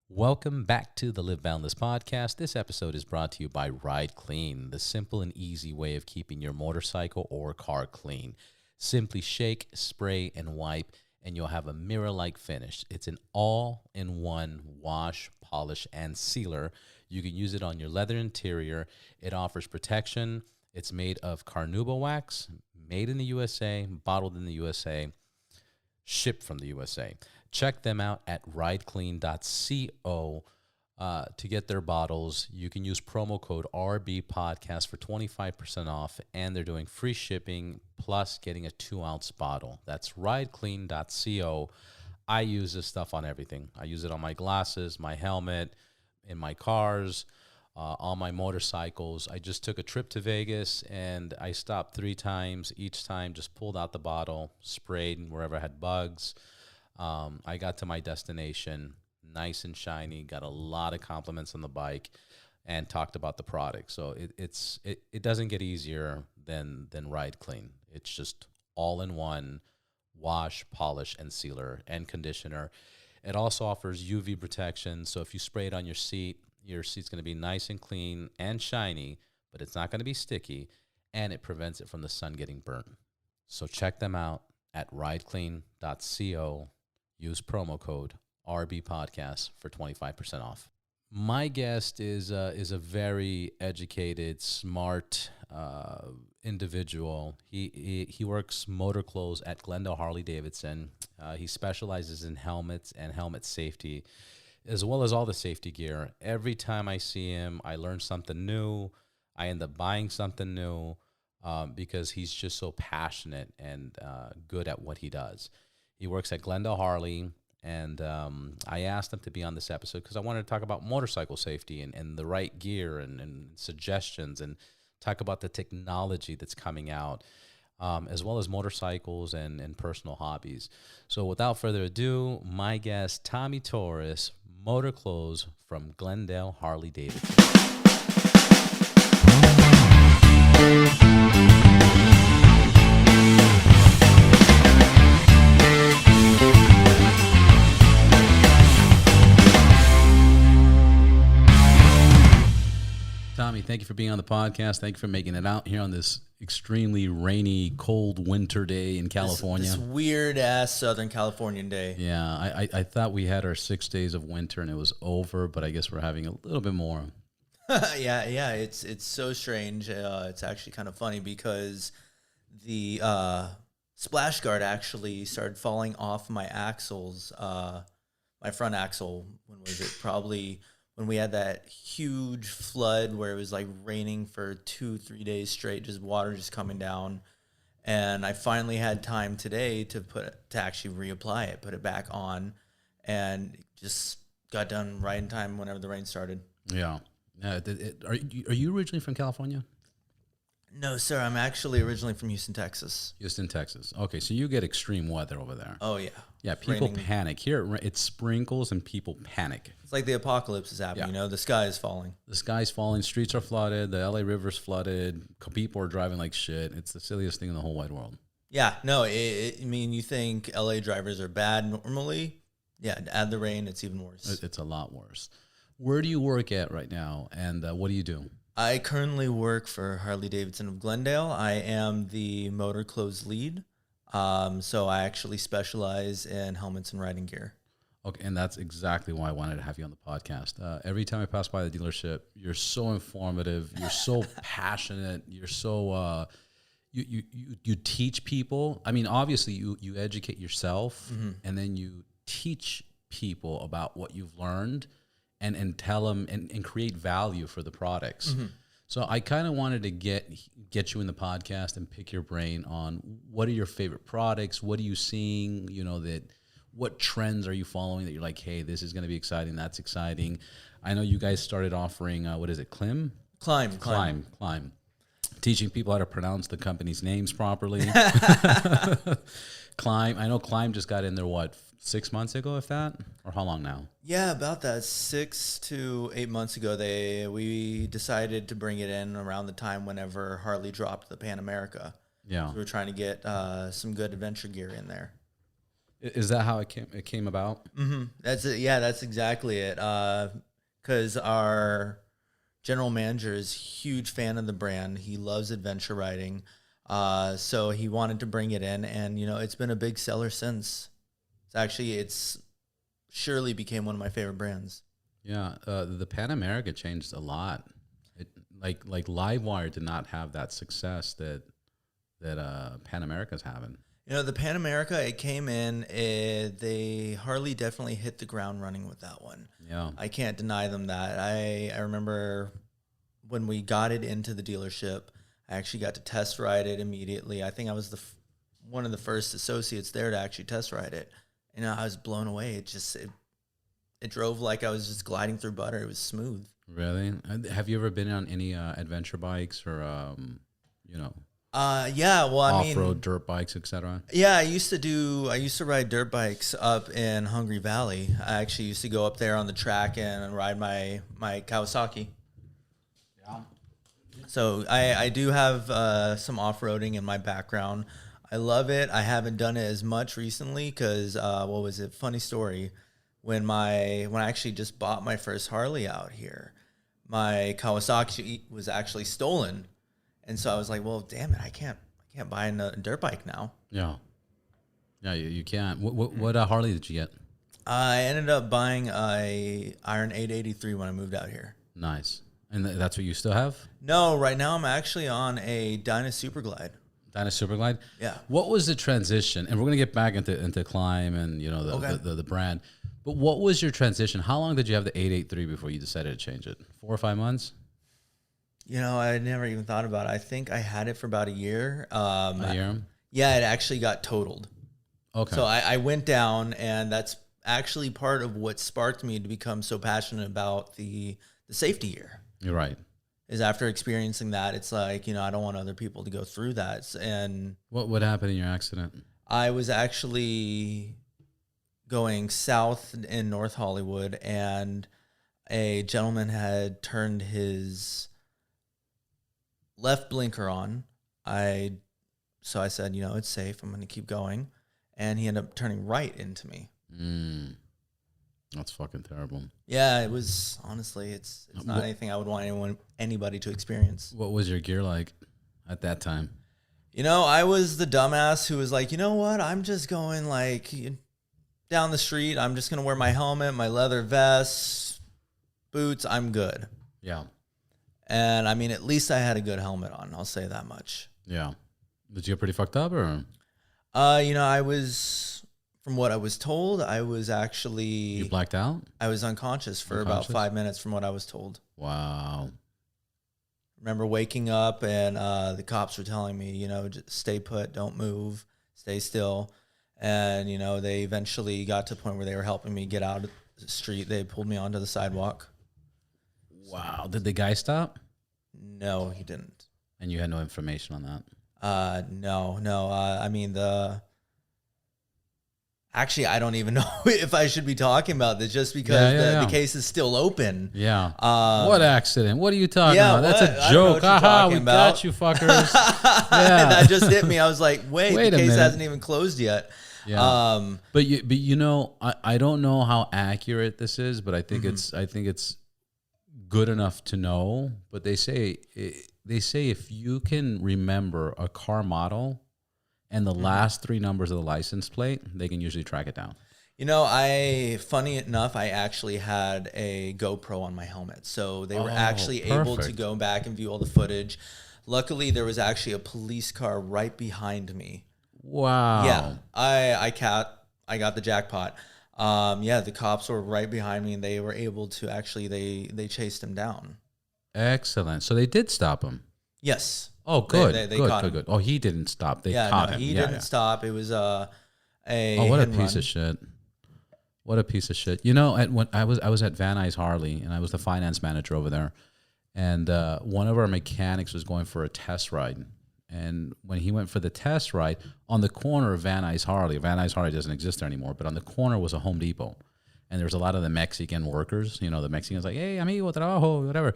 Welcome back to the Live Boundless podcast. This episode is brought to you by Ride Clean, the simple and easy way of keeping your motorcycle or car clean. Simply shake, spray, and wipe, and you'll have a mirror-like finish. It's an all-in-one wash, polish, and sealer. You can use it on your leather interior. It offers protection. It's made of carnauba wax, made in the USA, bottled in the USA, shipped from the USA. Check them out at rideclean.co to get their bottles. You can use promo code RBPodcast for 25% off, and they're doing free shipping plus getting a 2-ounce bottle. That's rideclean.co. I use this stuff on everything. I use it on my glasses, my helmet, in my cars, on my motorcycles. I just took a trip to Vegas, and I stopped 3 times. Each time just pulled out the bottle, sprayed wherever I had bugs. I got to my destination nice and shiny, got a lot of compliments on the bike, and talked about the product. So it doesn't get easier than Ride Clean. It's just all in one wash, polish, and sealer and conditioner. It also offers UV protection. So if you spray it on your seat's going to be nice and clean and shiny, but it's not going to be sticky, and it prevents it from the sun getting burnt. So check them out at rideclean.co. Use promo code RBPodcast for 25% off. My guest is a very educated, smart individual. He works motor clothes at Glenday Harley Davidson. He specializes in helmets and helmet safety, as well as all the safety gear. Every time I see him, I learn something new. I end up buying something new because he's just so passionate and good at what he does. He works at Glenday Harley, and I asked him to be on this episode because I wanted to talk about motorcycle safety and the right gear and suggestions, and talk about the technology that's coming out, as well as motorcycles and personal hobbies. So without further ado, my guest, Tommy Torris, motor clothes from Glenday Harley Davidson. Tommy, thank you for being on the podcast. Thank you for making it out here on this extremely rainy, cold winter day in California. This weird-ass Southern Californian day. Yeah, I thought we had our 6 days of winter and it was over, but I guess we're having a little bit more. yeah, it's so strange. It's actually kind of funny because the splash guard actually started falling off my axles, my front axle. When was it? Probably when we had that huge flood where it was like raining for 2-3 days straight, just water just coming down. And I finally had time today to actually reapply it, put it back on, and just got done right in time whenever the rain started. Yeah. Are you originally from California? No, sir. I'm actually originally from Houston, Texas. Houston, Texas. Okay, so you get extreme weather over there. Oh, yeah. Yeah, people panic. Here, it sprinkles and people panic. It's like the apocalypse is happening, the sky is falling. The sky's falling, streets are flooded, the LA River's flooded, people are driving like shit. It's the silliest thing in the whole wide world. Yeah, no, I mean, you think LA drivers are bad normally? Yeah, add the rain, it's even worse. It's a lot worse. Where do you work at right now, and what do you do? I currently work for Harley Davidson of Glendale. I am the motor clothes lead. So I actually specialize in helmets and riding gear. Okay, and that's exactly why I wanted to have you on the podcast. Every time I pass by the dealership, you're so informative, you're so passionate, you're so you teach people. I mean, obviously you educate yourself, and then you teach people about what you've learned, and tell them and create value for the products. So I kind of wanted to get you in the podcast and pick your brain on what are your favorite products, what are you seeing, what trends are you following that you're like, hey, this is going to be exciting, that's exciting. I know you guys started offering, what is it, Climb. Teaching people how to pronounce the company's names properly. Climb. I know Climb just got in there, 6 months ago, if that? Or how long now? Yeah, about that. 6 to 8 months ago, we decided to bring it in around the time whenever Harley dropped the Pan America. Yeah. So we're trying to get some good adventure gear in there. Is that how it came about? That's it. Yeah, that's exactly it. Because our general manager is a huge fan of the brand. He loves adventure riding. So he wanted to bring it in, and it's been a big seller since. It's surely became one of my favorite brands. Yeah, the Pan America changed a lot. It, like Livewire did not have that success that Pan America's having. The Pan America, it came in. They Harley definitely hit the ground running with that one. Yeah, I can't deny them that. I remember when we got it into the dealership, I actually got to test ride it immediately. I think I was one of the first associates there to actually test ride it. I was blown away. It drove like I was just gliding through butter. It was smooth. Really? Have you ever been on any adventure bikes or Yeah. Well, off-road dirt bikes, etc.? Yeah, I used to ride dirt bikes up in Hungry Valley. I actually used to go up there on the track and ride my Kawasaki. Yeah. So I do have some off-roading in my background. I love it. I haven't done it as much recently because what was it? Funny story. When I actually just bought my first Harley out here, my Kawasaki was actually stolen, and so I was like, well, damn it, I can't buy a dirt bike now. Yeah. Yeah, you can't. What Harley did you get? I ended up buying a Iron 883 when I moved out here. Nice. And that's what you still have? No, right now I'm actually on a Dyna Superglide. Dyna Superglide? Yeah. What was the transition? And we're going to get back into Climb and the brand. But what was your transition? How long did you have the 883 before you decided to change it? 4 or 5 months? I never even thought about it. I think I had it for about a year. A year? Yeah, it actually got totaled. Okay. So I went down, and that's actually part of what sparked me to become so passionate about the safety gear. You're right. Is after experiencing that, it's like, I don't want other people to go through that. And what happened in your accident? I was actually going south in North Hollywood, and a gentleman had turned his left blinker on. So I said, it's safe. I'm going to keep going. And he ended up turning right into me. That's fucking terrible. Yeah, it was, honestly, it's not anything I would want anybody to experience. What was your gear like at that time? I was the dumbass who was like, you know what? I'm just going like down the street. I'm just going to wear my helmet, my leather vest, boots. I'm good. Yeah. And at least I had a good helmet on. I'll say that much. Yeah. Did you get pretty fucked up or? I was, from what I was told, I was actually. You blacked out? I was unconscious for about 5 minutes from what I was told. Wow. Remember waking up and the cops were telling me, just stay put, don't move, stay still. And, they eventually got to the point where they were helping me get out of the street. They pulled me onto the sidewalk. Wow. Did the guy stop? No, he didn't. And you had no information on that? No. Actually, I don't even know if I should be talking about this just because the case is still open. Yeah. What accident? What are you talking about? That's a joke. We got you fuckers. Yeah. That just hit me. I was like, wait the case hasn't even closed yet. Yeah. But I don't know how accurate this is, but I think it's good enough to know. But they say if you can remember a car model and the last 3 numbers of the license plate, they can usually track it down. Funny enough, I actually had a GoPro on my helmet. So they were actually able to go back and view all the footage. Luckily, there was actually a police car right behind me. Wow. Yeah, I got the jackpot. The cops were right behind me, and they were able to actually, they chased him down. Excellent. So they did stop him? Yes. Oh, good. They caught him. Good. Oh, he didn't stop. They caught him. He didn't stop. It was what a piece of shit. What a piece of shit. When I was at Van Nuys Harley, and I was the finance manager over there, and one of our mechanics was going for a test ride. And when he went for the test ride, on the corner of Van Nuys Harley doesn't exist there anymore, but on the corner was a Home Depot. And there was a lot of the Mexican workers, the Mexicans like, hey, amigo, trabajo, whatever.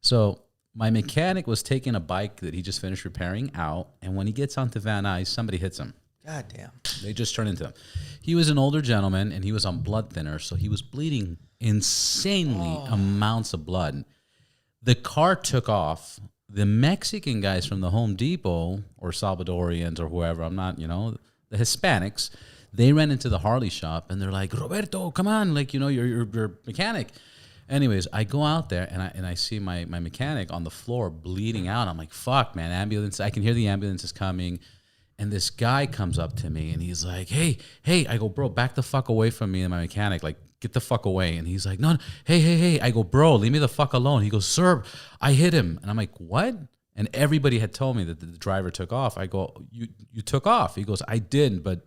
So my mechanic was taking a bike that he just finished repairing out, and when he gets onto Van Nuys, somebody hits him. God damn. They just turned into him. He was an older gentleman, and he was on blood thinner, so he was bleeding insanely amounts of blood. The car took off. The Mexican guys from the Home Depot, or Salvadorians, or whoever, I'm not, the Hispanics, they ran into the Harley shop, and they're like, Roberto, come on, like, you're mechanic. Anyways, I go out there, and I see my mechanic on the floor bleeding out. I'm like, fuck, man, ambulance. I can hear the ambulances coming. And this guy comes up to me, and he's like, hey. I go, bro, back the fuck away from me and my mechanic. Like, get the fuck away. And he's like, no, hey. I go, bro, leave me the fuck alone. He goes, sir, I hit him. And I'm like, what? And everybody had told me that the driver took off. I go, you took off? He goes, I didn't, but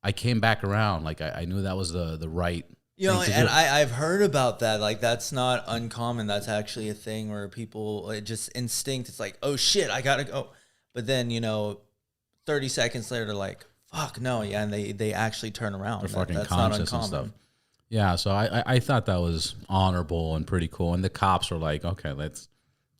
I came back around. Like, I knew that was the right thing to and do. I've heard about that. Like, that's not uncommon. That's actually a thing where people, it just instinct. It's like, oh, shit, I got to go. But then, 30 seconds later, they're like, fuck, no. Yeah, and they actually turn around. They're fucking That's conscious not and uncommon. stuff. Yeah, so I thought that was honorable and pretty cool. And the cops were like, okay,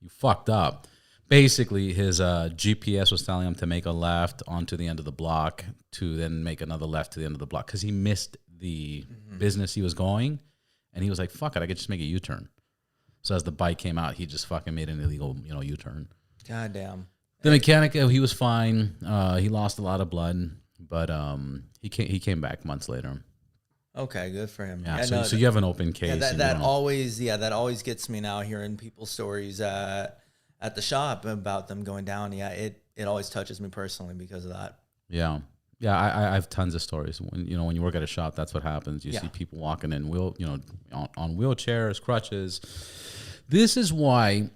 you fucked up. Basically, his GPS was telling him to make a left onto the end of the block to then make another left to the end of the block because he missed the business he was going. And he was like, fuck it, I could just make a U-turn. So as the bike came out, he just fucking made an illegal, U-turn. God damn. The mechanic, he was fine. He lost a lot of blood, but he came back months later. Okay, good for him. Yeah, so you have an open case. Yeah, that always gets me now hearing people's stories at the shop about them going down. Yeah, it always touches me personally because of that. Yeah. I have tons of stories. When you work at a shop, that's what happens. You see people walking in on wheelchairs, crutches. This is why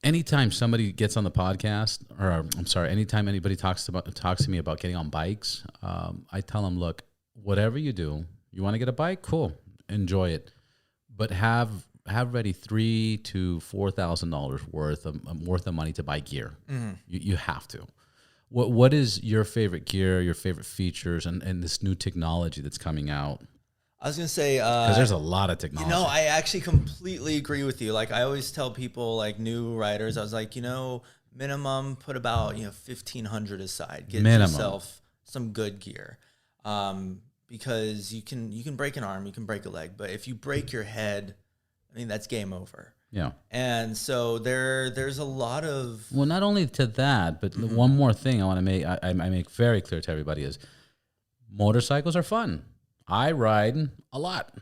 anytime somebody gets on the podcast, or I'm sorry, anytime anybody talks to me about getting on bikes, I tell them, look, whatever you do, you want to get a bike, cool, enjoy it, but have ready $3,000 to $4,000 worth of money to buy gear. Mm-hmm. You have to. What is your favorite gear, your favorite features, and this new technology that's coming out? I was going to say... Because there's a lot of technology. I actually completely agree with you. Like, I always tell people, like, new riders, I was like, minimum, put about, $1,500 aside. Get yourself some good gear. Because you can break an arm, you can break a leg. But if you break your head, that's game over. Yeah. And so there's a lot of... Well, not only to that, but one more thing I want to make, I make very clear to everybody is motorcycles are fun. I ride a lot,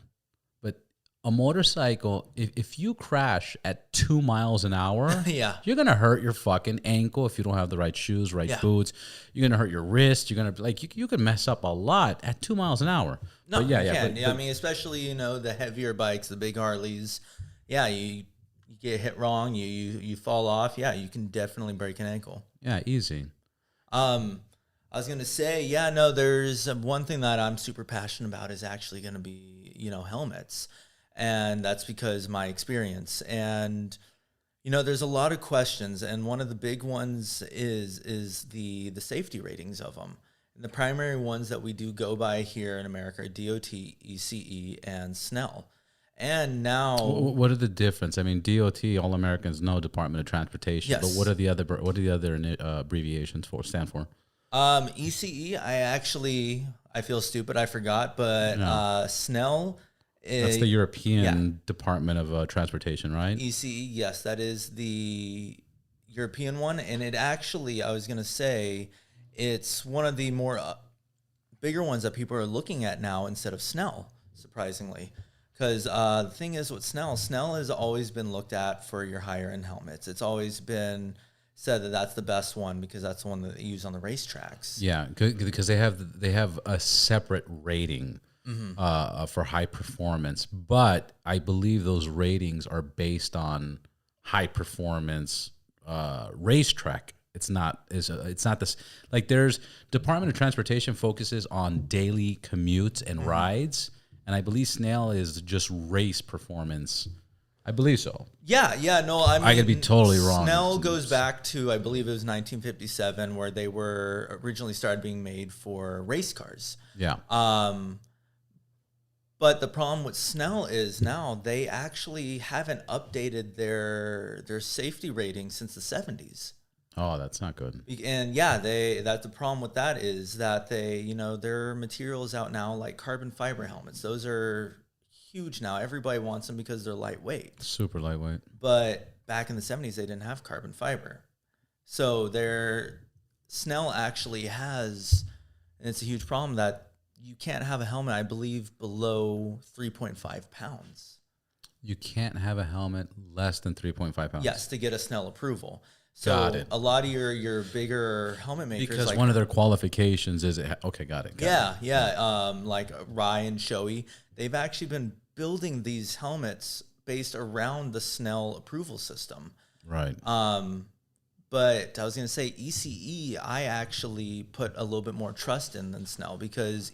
but a motorcycle, if you crash at 2 miles an hour, you're going to hurt your fucking ankle if you don't have the right shoes, boots. You're going to hurt your wrist. You're going to, you could mess up a lot at 2 miles an hour. No, you can. But, especially, the heavier bikes, the big Harleys. Yeah, you get hit wrong, you fall off. Yeah, you can definitely break an ankle. Yeah, easy. I was going to say, there's one thing that I'm super passionate about is actually going to be, helmets. And that's because my experience. And, there's a lot of questions. And one of the big ones is the safety ratings of them. And the primary ones that we do go by here in America are DOT, ECE, and SNELL. And now, what are the difference? DOT, all Americans know, Department of Transportation. Yes. But what are the other abbreviations stand for? ECE, I feel stupid, I forgot, but SNELL. That's the European Department of Transportation, right? ECE, yes, that is the European one, and it actually, I was going to say, it's one of the more bigger ones that people are looking at now instead of SNELL, surprisingly. Because the thing is with SNELL has always been looked at for your higher end helmets. It's always been said that that's the best one because that's the one that they use on the racetracks. Yeah, because they have a separate rating for high performance, but I believe those ratings are based on high performance racetrack. It's not this, like, there's Department of Transportation focuses on daily commutes and rides. And I believe SNELL is just race performance. I believe so. I could be totally wrong. SNELL goes back to, I believe it was 1957, where they were originally started being made for race cars. Yeah. But the problem with SNELL is now they actually haven't updated their safety rating since the 70s. Oh, that's not good. And yeah, that's the problem with that is that their materials out now like carbon fiber helmets. Those are huge now. Everybody wants them because they're lightweight. Super lightweight. But back in the 70s, they didn't have carbon fiber. So Snell actually has, and it's a huge problem that you can't have a helmet, I believe, below 3.5 pounds. You can't have a helmet less than 3.5 pounds. Yes, to get a Snell approval. So got it. A lot of your bigger helmet makers, because one of their qualifications is okay. Got it. Like Rye and Shoei, they've actually been building these helmets based around the Snell approval system. Right. But I was going to say ECE, I actually put a little bit more trust in than Snell because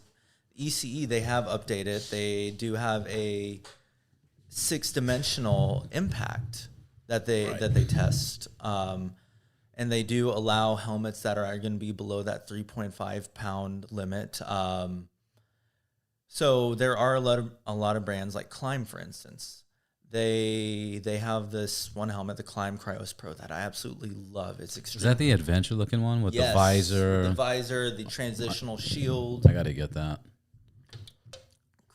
ECE, they have updated. They do have a 6-dimensional impact that they test. And they do allow helmets that are going to be below that 3.5 pound limit. So there are a lot of brands like Climb, for instance. They have this one helmet, the Climb Cryos Pro, that I absolutely love. It's extreme. Is that the adventure looking one with the visor? The visor, the transitional shield. I got to get that.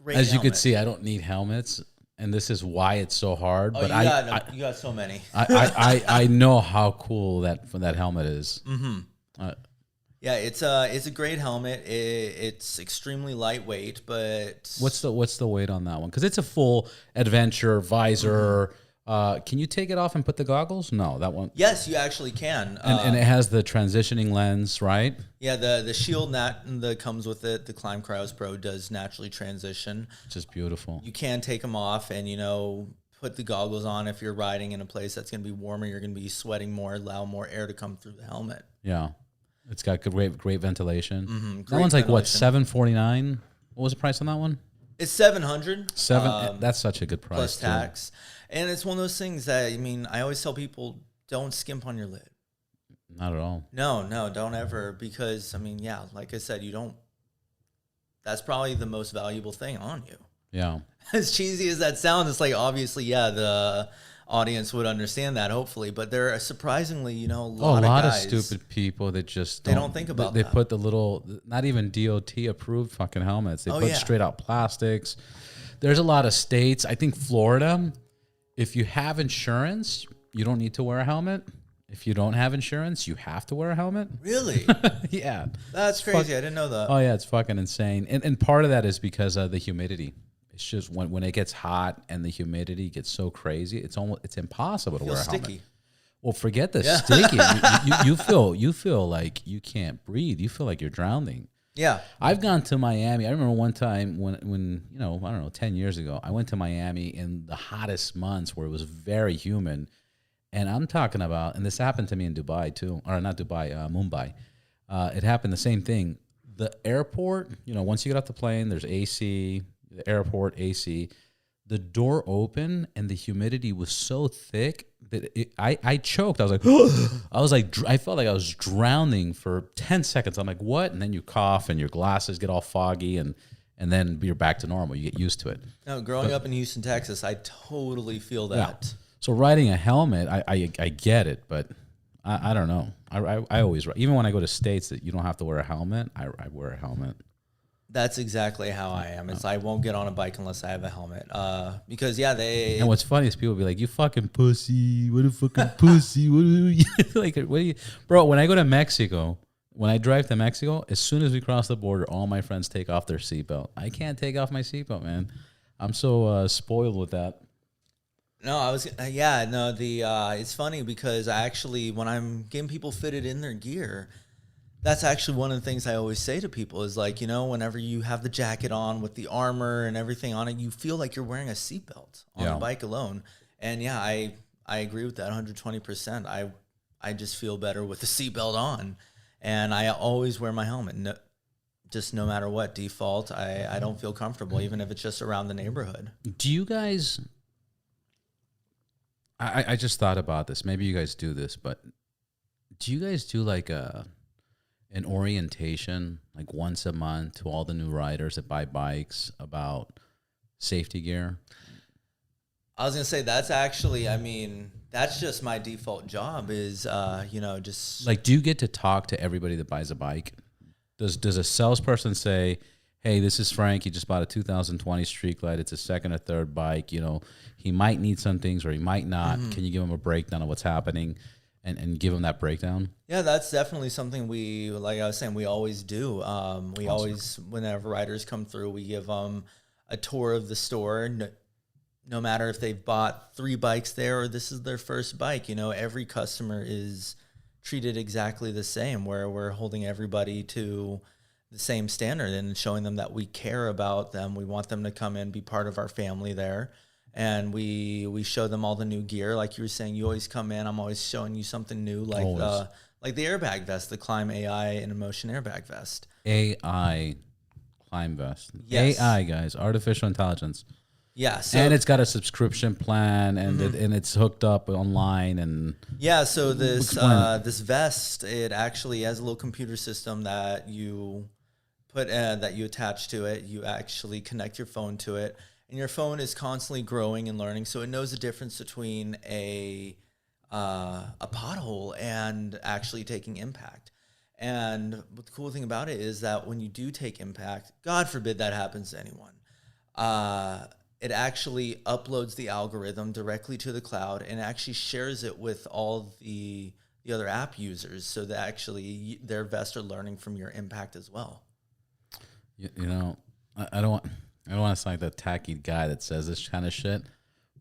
Great As helmet. you can see, I don't need helmets, and this is why it's so hard. Oh, but you got so many. I know how cool that helmet is. Mm-hmm. Yeah, it's a great helmet. It's extremely lightweight, but what's the weight on that one? Because it's a full adventure visor. Can you take it off and put the goggles? No, that one. Yes, you actually can. And it has the transitioning lens, right? Yeah, the shield that comes with it, the Climb Cryos Pro, does naturally transition. Just beautiful. You can take them off and put the goggles on if you're riding in a place that's going to be warmer. You're going to be sweating more, allow more air to come through the helmet. Yeah. It's got great ventilation. Mm-hmm. That one's like what, $749? What was the price on that one? It's $700. That's such a good price. Plus tax. And it's one of those things that, I always tell people, don't skimp on your lid. Not at all. No, don't ever. Because, like I said, that's probably the most valuable thing on you. Yeah. As cheesy as that sounds, it's like, obviously, the audience would understand that, hopefully, but there are surprisingly, a lot of guys, stupid people that just don't think about they that. put the little, not even DOT approved fucking helmets. They put straight out plastics. There's a lot of states. I think Florida, if you have insurance, you don't need to wear a helmet. If you don't have insurance, you have to wear a helmet. Really? Yeah. That's crazy. I didn't know that. Oh yeah, it's fucking insane. And part of that is because of the humidity. It's just when it gets hot and the humidity gets so crazy, it's impossible to wear a helmet. Sticky. Well, forget the sticky. You feel like you can't breathe. You feel like you're drowning. Yeah. I've gone to Miami. I remember one time when I don't know, 10 years ago, I went to Miami in the hottest months where it was very humid. And I'm talking about, and this happened to me in Dubai too, or not Dubai, Mumbai. It happened the same thing. The airport, once you get off the plane, there's AC. The airport AC, the door opened and the humidity was so thick that I choked. I was like, I felt like I was drowning for 10 seconds. I'm like, what? And then you cough and your glasses get all foggy and then you're back to normal. You get used to it. No, growing up in Houston, Texas, I totally feel that. Yeah. So riding a helmet, I get it, but I don't know. I always, even when I go to states that you don't have to wear a helmet, I wear a helmet. That's exactly how I am. I won't get on a bike unless I have a helmet. Because they. And what's funny is people be like, "You fucking pussy! What a fucking pussy! What are you like? What are you, bro?" When I go to Mexico, when I drive to Mexico, as soon as we cross the border, all my friends take off their seatbelt. I can't take off my seatbelt, man. I'm so spoiled with that. No, it's funny because when I'm getting people fitted in their gear. That's actually one of the things I always say to people is like, whenever you have the jacket on with the armor and everything on it, you feel like you're wearing a seatbelt on the bike alone. And yeah, I agree with that 120%. I just feel better with the seatbelt on. And I always wear my helmet. No matter what, default, I don't feel comfortable, even if it's just around the neighborhood. Do you guys, I just thought about this. Maybe you guys do this, but do you guys do like an orientation like once a month to all the new riders that buy bikes about safety gear? I was gonna say that's actually, I mean, that's just my default job is, just Like, do you get to talk to everybody that buys a bike? Does a salesperson say, "Hey, this is Frank. He just bought a 2020 Street Glide. It's a second or third bike. You know, he might need some things or he might not. Can you give him a breakdown of what's happening, and give him that breakdown?" Yeah, that's definitely something we, like I was saying, we always do. We always, whenever riders come through, we give them a tour of the store. No matter if they've bought 3 bikes there or this is their first bike, every customer is treated exactly the same, where we're holding everybody to the same standard and showing them that we care about them. We want them to come in, be part of our family there. And we show them all the new gear. Like you were saying, you always come in, I'm always showing you something new, like the airbag vest, the Climb AI and Emotion airbag vest. AI Climb vest. Yes. AI, guys, artificial intelligence. Yeah, so, and it's got a subscription plan, and it's hooked up online, and yeah. So this vest, it actually has a little computer system that you put that you attach to it. You actually connect your phone to it, and your phone is constantly growing and learning, so it knows the difference between a pothole and actually taking impact. And the cool thing about it is that when you do take impact, God forbid that happens to anyone, it actually uploads the algorithm directly to the cloud and actually shares it with all the other app users, so that actually their vests are learning from your impact as well. I don't want to sound like that tacky guy that says this kind of shit,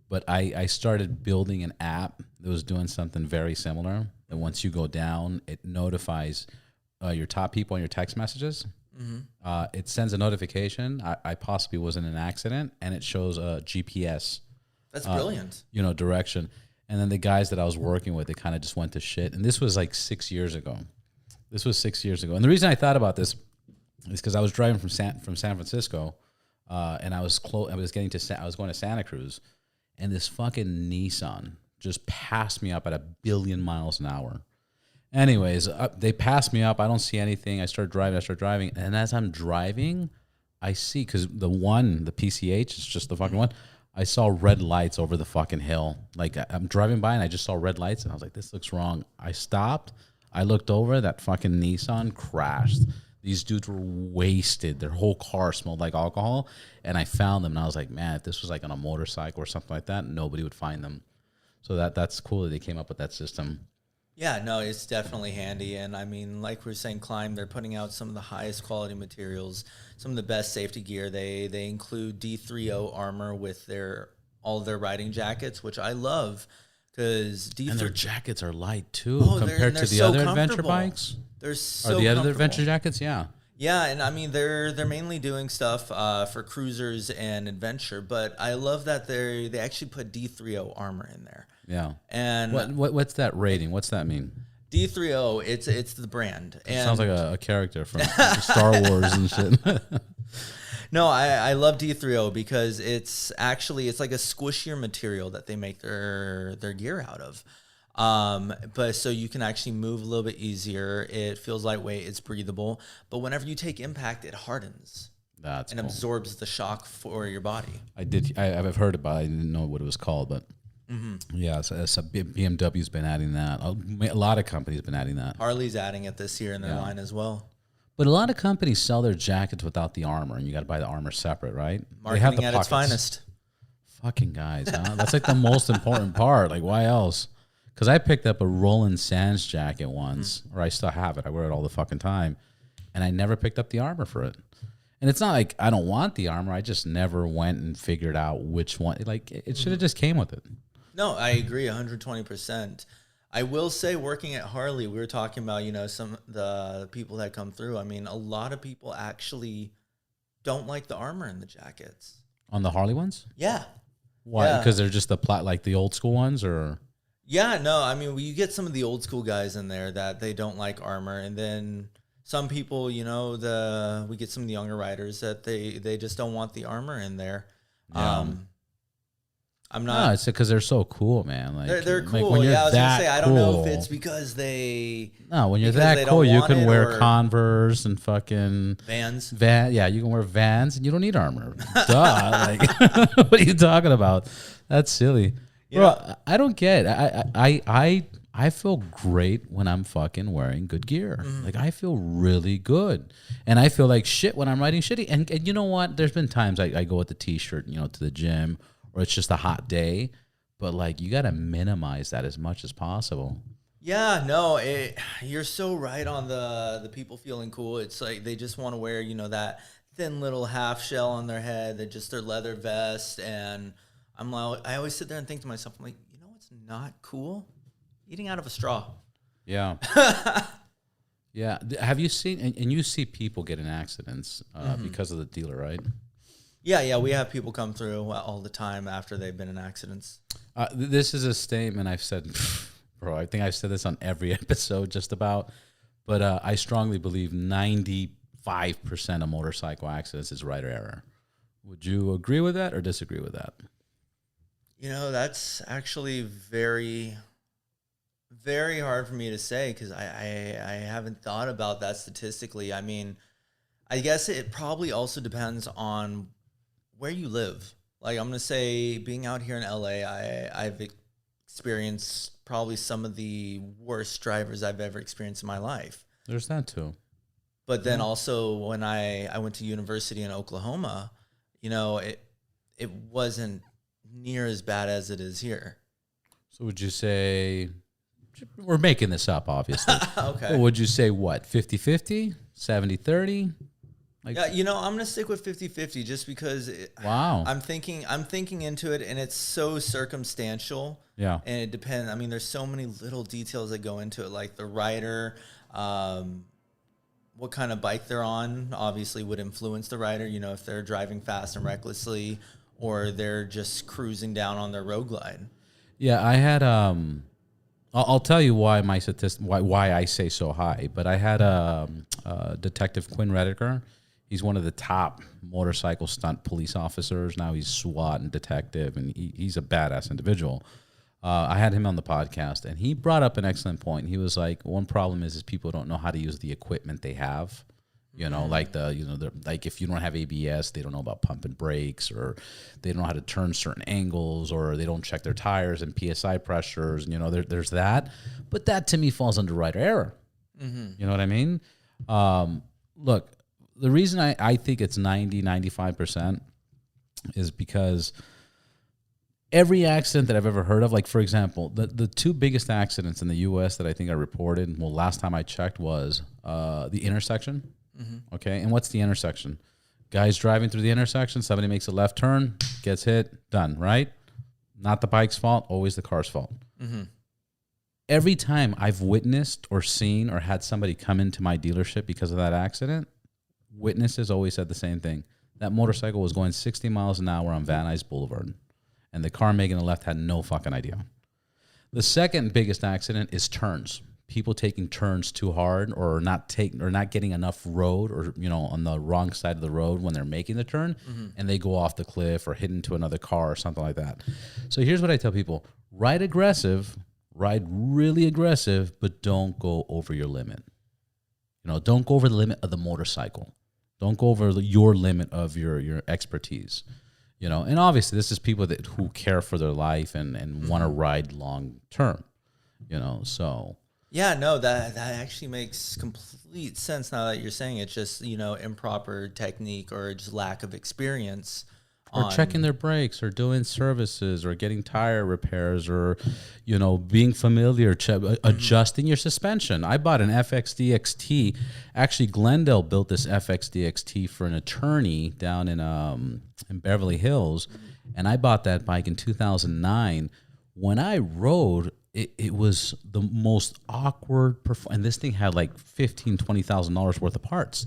but I started building an app that was doing something very similar. And once you go down, it notifies your top people on your text messages. It sends a notification. I possibly was in an accident, and it shows a GPS. That's brilliant. Direction. And then the guys that I was working with, they kind of just went to shit. And this was like 6 years ago. And the reason I thought about this is because I was driving from San Francisco, and I was going to Santa Cruz, and this fucking Nissan just passed me up at 1 billion miles an hour. Anyways, they passed me up. I don't see anything. I start driving. And as I'm driving, I see, because the PCH is just the fucking one. I saw red lights over the fucking hill. Like, I'm driving by and I just saw red lights and I was like, this looks wrong. I stopped. I looked over. That fucking Nissan crashed. These dudes were wasted. Their whole car smelled like alcohol. And I found them and I was like, man, if this was like on a motorcycle or something like that, nobody would find them. So that's cool that they came up with that system. Yeah, no, it's definitely handy. And I mean, like we were saying, Climb, they're putting out some of the highest quality materials, some of the best safety gear. They include D30 armor with all of their riding jackets, which I love, because and their jackets are light too, compared to the other adventure bikes. They're so other adventure jackets, yeah. Yeah, and I mean they're mainly doing stuff for cruisers and adventure, but I love that they actually put D30 armor in there. Yeah. And what's that rating? What's that mean? D30, it's the brand. It sounds like a character from Star Wars and shit. No, I love D30 because it's like a squishier material that they make their gear out of. But so you can actually move a little bit easier. It feels lightweight, it's breathable, but whenever you take impact, it hardens. That's and cool. Absorbs the shock for your body. I've heard about it. I didn't know what it was called, but yeah, so BMW's been adding that. A lot of companies have been adding that. Harley's adding it this year in their line as well. But a lot of companies sell their jackets without the armor, and you got to buy the armor separate, right? Marketing at its finest. Fucking guys, huh? That's like the most important part. Like, why else? Because I picked up a Roland Sands jacket once, or I still have it. I wear it all the fucking time, and I never picked up the armor for it. And it's not like I don't want the armor. I just never went and figured out which one. Like, it should have just came with it. No, I agree 120%. I will say, working at Harley, we were talking about, some of the people that come through. I mean, a lot of people actually don't like the armor in the jackets. On the Harley ones? Yeah. Why? Because they're just like the old school ones, or? Yeah, no, I mean, you get some of the old school guys in there that they don't like armor, and then some people, we get some of the younger riders that they just don't want the armor in there. Yeah. I'm No, not. it's because they're so cool, man. Like They're like cool. when you're Yeah, I was gonna that say I don't know if it's because they No, when you're because they that don't cool, you want can it wear or Converse and fucking Vans. Yeah, you can wear Vans and you don't need armor. Duh. Like, what are you talking about? That's silly, You bro. know- I don't get. I feel great when I'm fucking wearing good gear. Like I feel really good, and I feel like shit when I'm riding shitty. And you know what? There's been times I go with the t-shirt, to the gym, or it's just a hot day. But like you got to minimize that as much as possible. Yeah, no, you're so right on the people feeling cool. It's like they just want to wear, that thin little half shell on their head, that just their leather vest. And I'm like, I always sit there and think to myself, I'm like, what's not cool? Eating out of a straw. Yeah. Yeah. Have you seen, and you see people get in accidents because of the dealer, right? Yeah, we have people come through all the time after they've been in accidents. This is a statement I've said, bro, I think I've said this on every episode just about, but I strongly believe 95% of motorcycle accidents is rider error. Would you agree with that or disagree with that? That's actually very, very hard for me to say because I haven't thought about that statistically. I mean, I guess it probably also depends on where you live. Like I'm going to say being out here in LA, I've experienced probably some of the worst drivers I've ever experienced in my life. There's that too. But then also when I went to university in Oklahoma, it wasn't near as bad as it is here. So would you say, we're making this up, obviously. Okay. But would you say what, 50-50, 70-30? Like, Yeah, I'm going to stick with 50-50 just because wow. I'm thinking into it and it's so circumstantial. Yeah. And it depends. I mean, there's so many little details that go into it, like the rider, what kind of bike they're on obviously would influence the rider, if they're driving fast and recklessly or they're just cruising down on their road glide. Yeah, I had I'll tell you why my why I say so high, but I had Detective Quinn Rediker. He's one of the top motorcycle stunt police officers. Now he's SWAT and detective, and he's a badass individual. I had him on the podcast, and he brought up an excellent point. He was like, one problem is people don't know how to use the equipment they have. Like like if you don't have ABS, they don't know about pump and brakes, or they don't know how to turn certain angles, or they don't check their tires and PSI pressures. There's that. But that to me falls under rider error. You know what I mean? Look, the reason I think it's 95% is because every accident that I've ever heard of, like for example, the two biggest accidents in the U.S. that I think I reported, well, last time I checked was the intersection. Okay, and what's the intersection? Guys driving through the intersection, somebody makes a left turn, gets hit, done, right? Not the bike's fault, always the car's fault. Every time I've witnessed or seen or had somebody come into my dealership because of that accident, witnesses always said the same thing. That motorcycle was going 60 miles an hour on Van Nuys Boulevard, and the car making a left had no fucking idea. The second biggest accident is turns. People taking turns too hard or not getting enough road or, on the wrong side of the road when they're making the turn and they go off the cliff or hit into another car or something like that. So here's what I tell people. Ride aggressive, ride really aggressive, but don't go over your limit. Don't go over the limit of the motorcycle. Don't go over your limit of your expertise. And obviously this is people who care for their life and want to ride long term, so. Yeah, no, that actually makes complete sense now that you're saying it's just, improper technique or just lack of experience. Or checking their brakes or doing services or getting tire repairs or, being familiar, adjusting your suspension. I bought an FXDXT. Actually, Glendale built this FXDXT for an attorney down in Beverly Hills. And I bought that bike in 2009. When I rode, it was the most awkward and this thing had like $15,000, $20,000 worth of parts.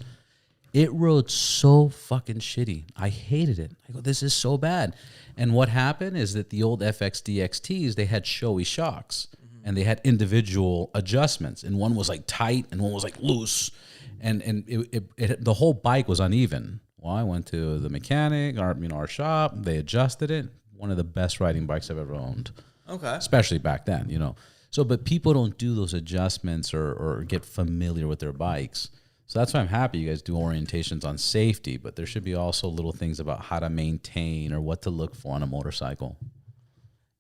It rode so fucking shitty. I hated it. I go, this is so bad. And what happened is that the old FXDXTs, they had showy shocks and they had individual adjustments. And one was like tight and one was like loose. And the whole bike was uneven. Well, I went to the mechanic, our shop. They adjusted it. one of the best riding bikes I've ever owned. Okay. Especially back then, you know. So, but people don't do those adjustments or get familiar with their bikes. So that's why I'm happy you guys do orientations on safety, but there should be also little things about how to maintain or what to look for on a motorcycle.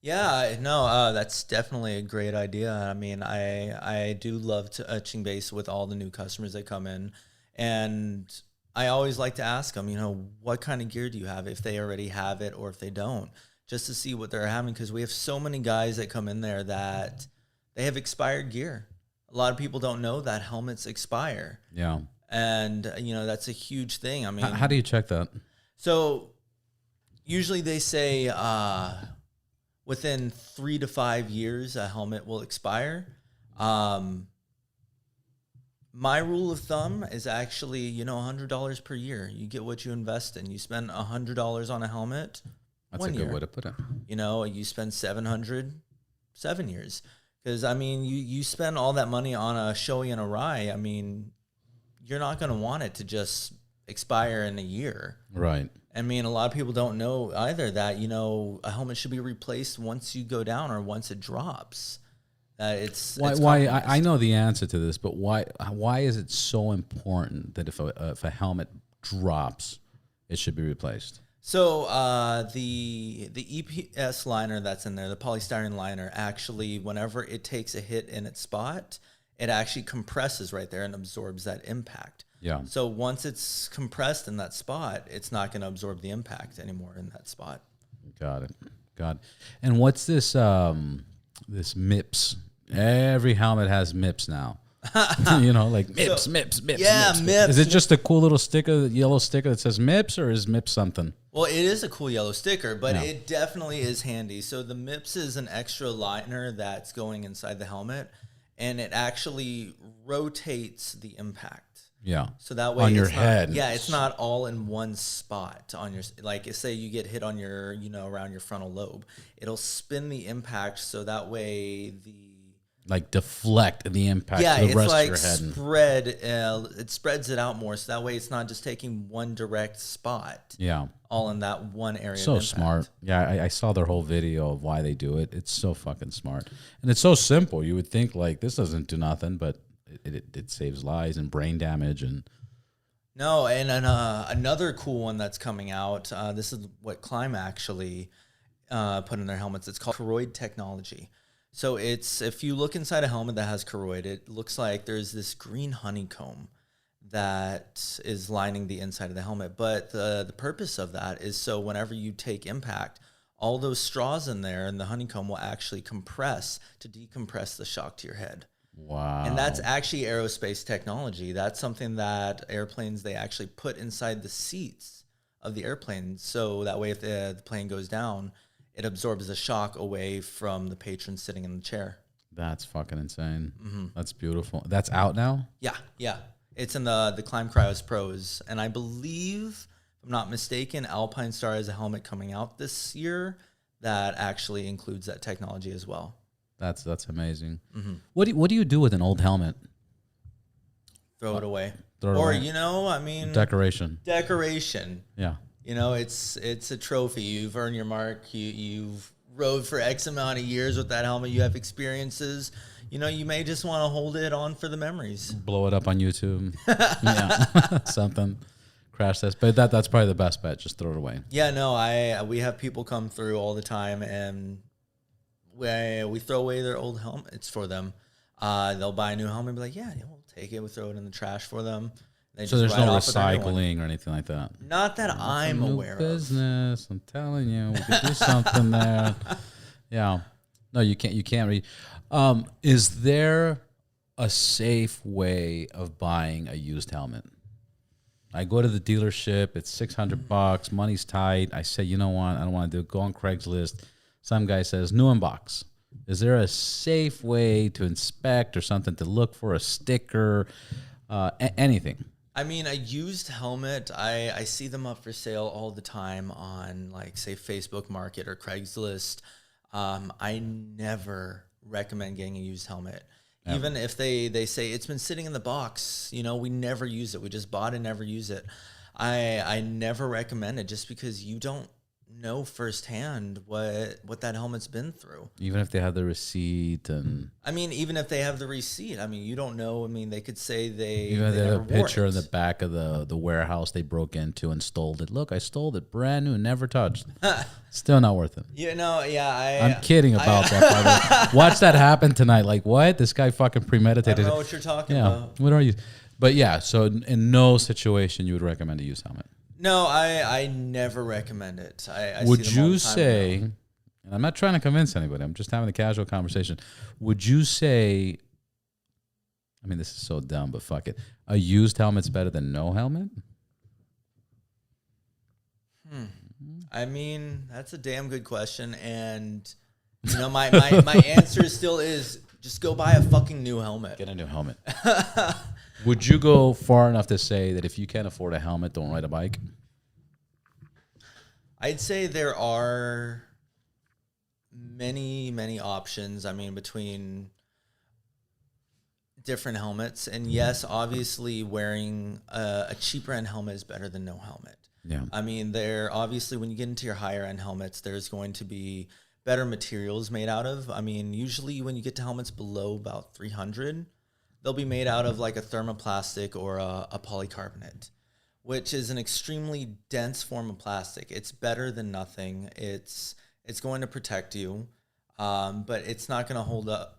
Yeah, no, that's definitely a great idea. I mean, I do love touching base with all the new customers that come in, and I always like to ask them, you know, what kind of gear do you have, if they already have it or if they don't, just to see what they're having, because we have so many guys that come in there that they have expired gear. A lot of people don't know that helmets expire. Yeah. And, you know, that's a huge thing. I mean, How do you check that? So usually they say within 3 to 5 years, a helmet will expire. My rule of thumb is actually, you know, $100 per year. You get what you invest in. You spend $100 on a helmet. That's a good way to put it. You know, you spend $700, 7 years. Because, I mean, you spend all that money on a Shoei and a Rai. I mean, you're not going to want it to just expire in a year. Right. I mean, a lot of people don't know either that, you know, a helmet should be replaced once you go down or once it drops. Why? I know the answer to this, but why is it so important that if a helmet drops, it should be replaced? So the EPS liner that's in there, the polystyrene liner, actually, whenever it takes a hit in its spot, it actually compresses right there and absorbs that impact. Yeah. So once it's compressed in that spot, it's not going to absorb the impact anymore in that spot. Got it. And what's this this MIPS? Every helmet has MIPS now. You know, like MIPS, MIPS. Yeah, MIPS. Is it just a cool little sticker, yellow sticker that says MIPS, or is MIPS something? Well, it is a cool yellow sticker, but it definitely is handy. So the MIPS is an extra liner that's going inside the helmet, and it actually rotates the impact. Yeah. So that way on your it's head. Not, yeah, it's not all in one spot on your, like say you get hit on your, you know, around your frontal lobe. It'll spin the impact so that way like deflect the impact to the rest of your head. It spreads it out more, so that way it's not just taking one direct spot. Yeah. All in that one area. So smart. Yeah, I saw their whole video of why they do it. It's so fucking smart. And it's so simple. You would think like this doesn't do nothing, but it saves lives and brain damage. And no, and another cool one that's coming out, this is what Climb actually put in their helmets. It's called Koroid technology. So it's, if you look inside a helmet that has Koroid, it looks like there's this green honeycomb that is lining the inside of the helmet. But the purpose of that is so whenever you take impact, all those straws in there and the honeycomb will actually compress to decompress the shock to your head. Wow. And that's actually aerospace technology. That's something that airplanes, they actually put inside the seats of the airplane. So that way if the plane goes down, it absorbs the shock away from the patron sitting in the chair. That's fucking insane. Mm-hmm. That's beautiful. That's out now? Yeah. It's in the Climb Cryos Pros. And I believe, if I'm not mistaken, Alpine Star has a helmet coming out this year that actually includes that technology as well. That's amazing. Mm-hmm. What do you do with an old helmet? Throw it away. Away. You know, I mean, Decoration. Yeah. You know, it's a trophy. You've earned your mark. You've rode for X amount of years with that helmet. You have experiences. You know, you may just want to hold it on for the memories. Blow it up on YouTube. Yeah, something. Crash test. But that's probably the best bet. Just throw it away. Yeah, no, we have people come through all the time, and we throw away their old helmets for them. They'll buy a new helmet and be like, yeah, we'll take it. We'll throw it in the trash for them. So there's no recycling or anything like that? Not that I'm aware of. Business, I'm telling you. We could do something there. Yeah. No, you can't read. Is there a safe way of buying a used helmet? I go to the dealership. It's $600. Money's tight. I say, you know what? I don't want to do it. Go on Craigslist. Some guy says, new in box. Is there a safe way to inspect or something to look for, a sticker, anything? I mean, a used helmet, I see them up for sale all the time on, like, say, Facebook Market or Craigslist. I never recommend getting a used helmet. Ever. Even if they say it's been sitting in the box, you know, we never use it. We just bought it and never use it. I never recommend it just because you don't know firsthand what that helmet's been through. Even if they have the receipt and... I mean, even if they have the receipt, I mean, you don't know. I mean, they could say they have a picture in the back of the warehouse they broke into and stole it. Look, I stole it, brand new, never touched. Still not worth it. I'm kidding about that. By the way. Watch that happen tonight. Like, what? This guy fucking premeditated. I don't know what you're talking about. What are you? But yeah, so in no situation you would recommend a used helmet. No, I never recommend it. I would see them all you the time say, now. and I'm not trying to convince anybody, I'm just having a casual conversation. Would you say, I mean, this is so dumb, but fuck it, a used helmet's better than no helmet? I mean, that's a damn good question. And, you know, my answer still is just go buy a fucking new helmet. Get a new helmet. Would you go far enough to say that if you can't afford a helmet, don't ride a bike? I'd say there are many, many options. I mean, between different helmets. And yes, obviously wearing a cheaper end helmet is better than no helmet. Yeah. I mean, obviously when you get into your higher end helmets, there's going to be better materials made out of. I mean, usually when you get to helmets below about 300, they'll be made out of like a thermoplastic or a polycarbonate, which is an extremely dense form of plastic. It's better than nothing. It's going to protect you, but it's not going to hold up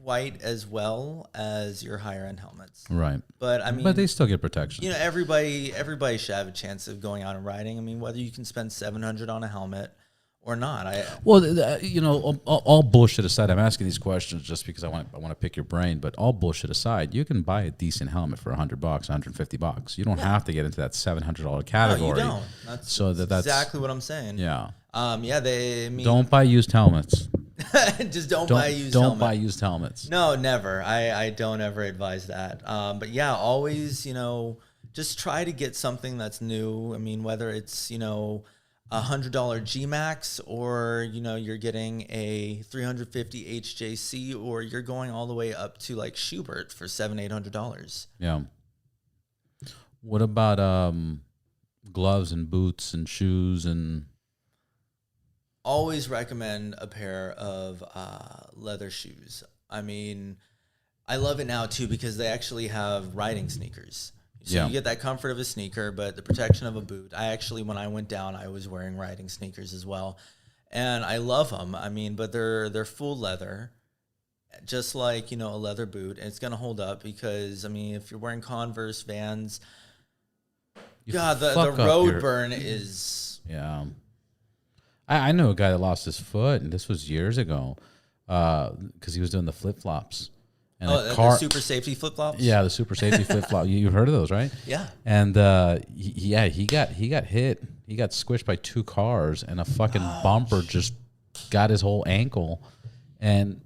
quite as well as your higher end helmets. Right. But I mean, but they still get protection. You know, everybody should have a chance of going out and riding. I mean, whether you can spend $700 on a helmet or not. You know, all bullshit aside, I'm asking these questions just because I want to pick your brain. But all bullshit aside, you can buy a decent helmet for $100, $150. You don't have to get into that $700 category. No, you don't. That's exactly what I'm saying. Yeah. Don't buy used helmets. Just don't buy used helmets. Don't buy used helmets. No, never. I don't ever advise that. But yeah, always, you know, just try to get something that's new. I mean, whether it's, you know, $100 G-Max, or, you know, you're getting a 350 HJC, or you're going all the way up to like Schubert for $700-800. Yeah. What about gloves and boots and shoes? And always recommend a pair of leather shoes. I mean, I love it now too because they actually have riding sneakers. So you get that comfort of a sneaker, but the protection of a boot. When I went down, I was wearing riding sneakers as well. And I love them. I mean, but they're full leather, just like, you know, a leather boot. And it's going to hold up because, I mean, if you're wearing Converse, Vans, the road burn is... Yeah. I know a guy that lost his foot, and this was years ago, because he was doing the flip-flops. And the super safety flip-flops? Yeah, the super safety flip-flop. You've heard of those, right? Yeah. And he got hit. He got squished by two cars, and a fucking bumper just got his whole ankle. And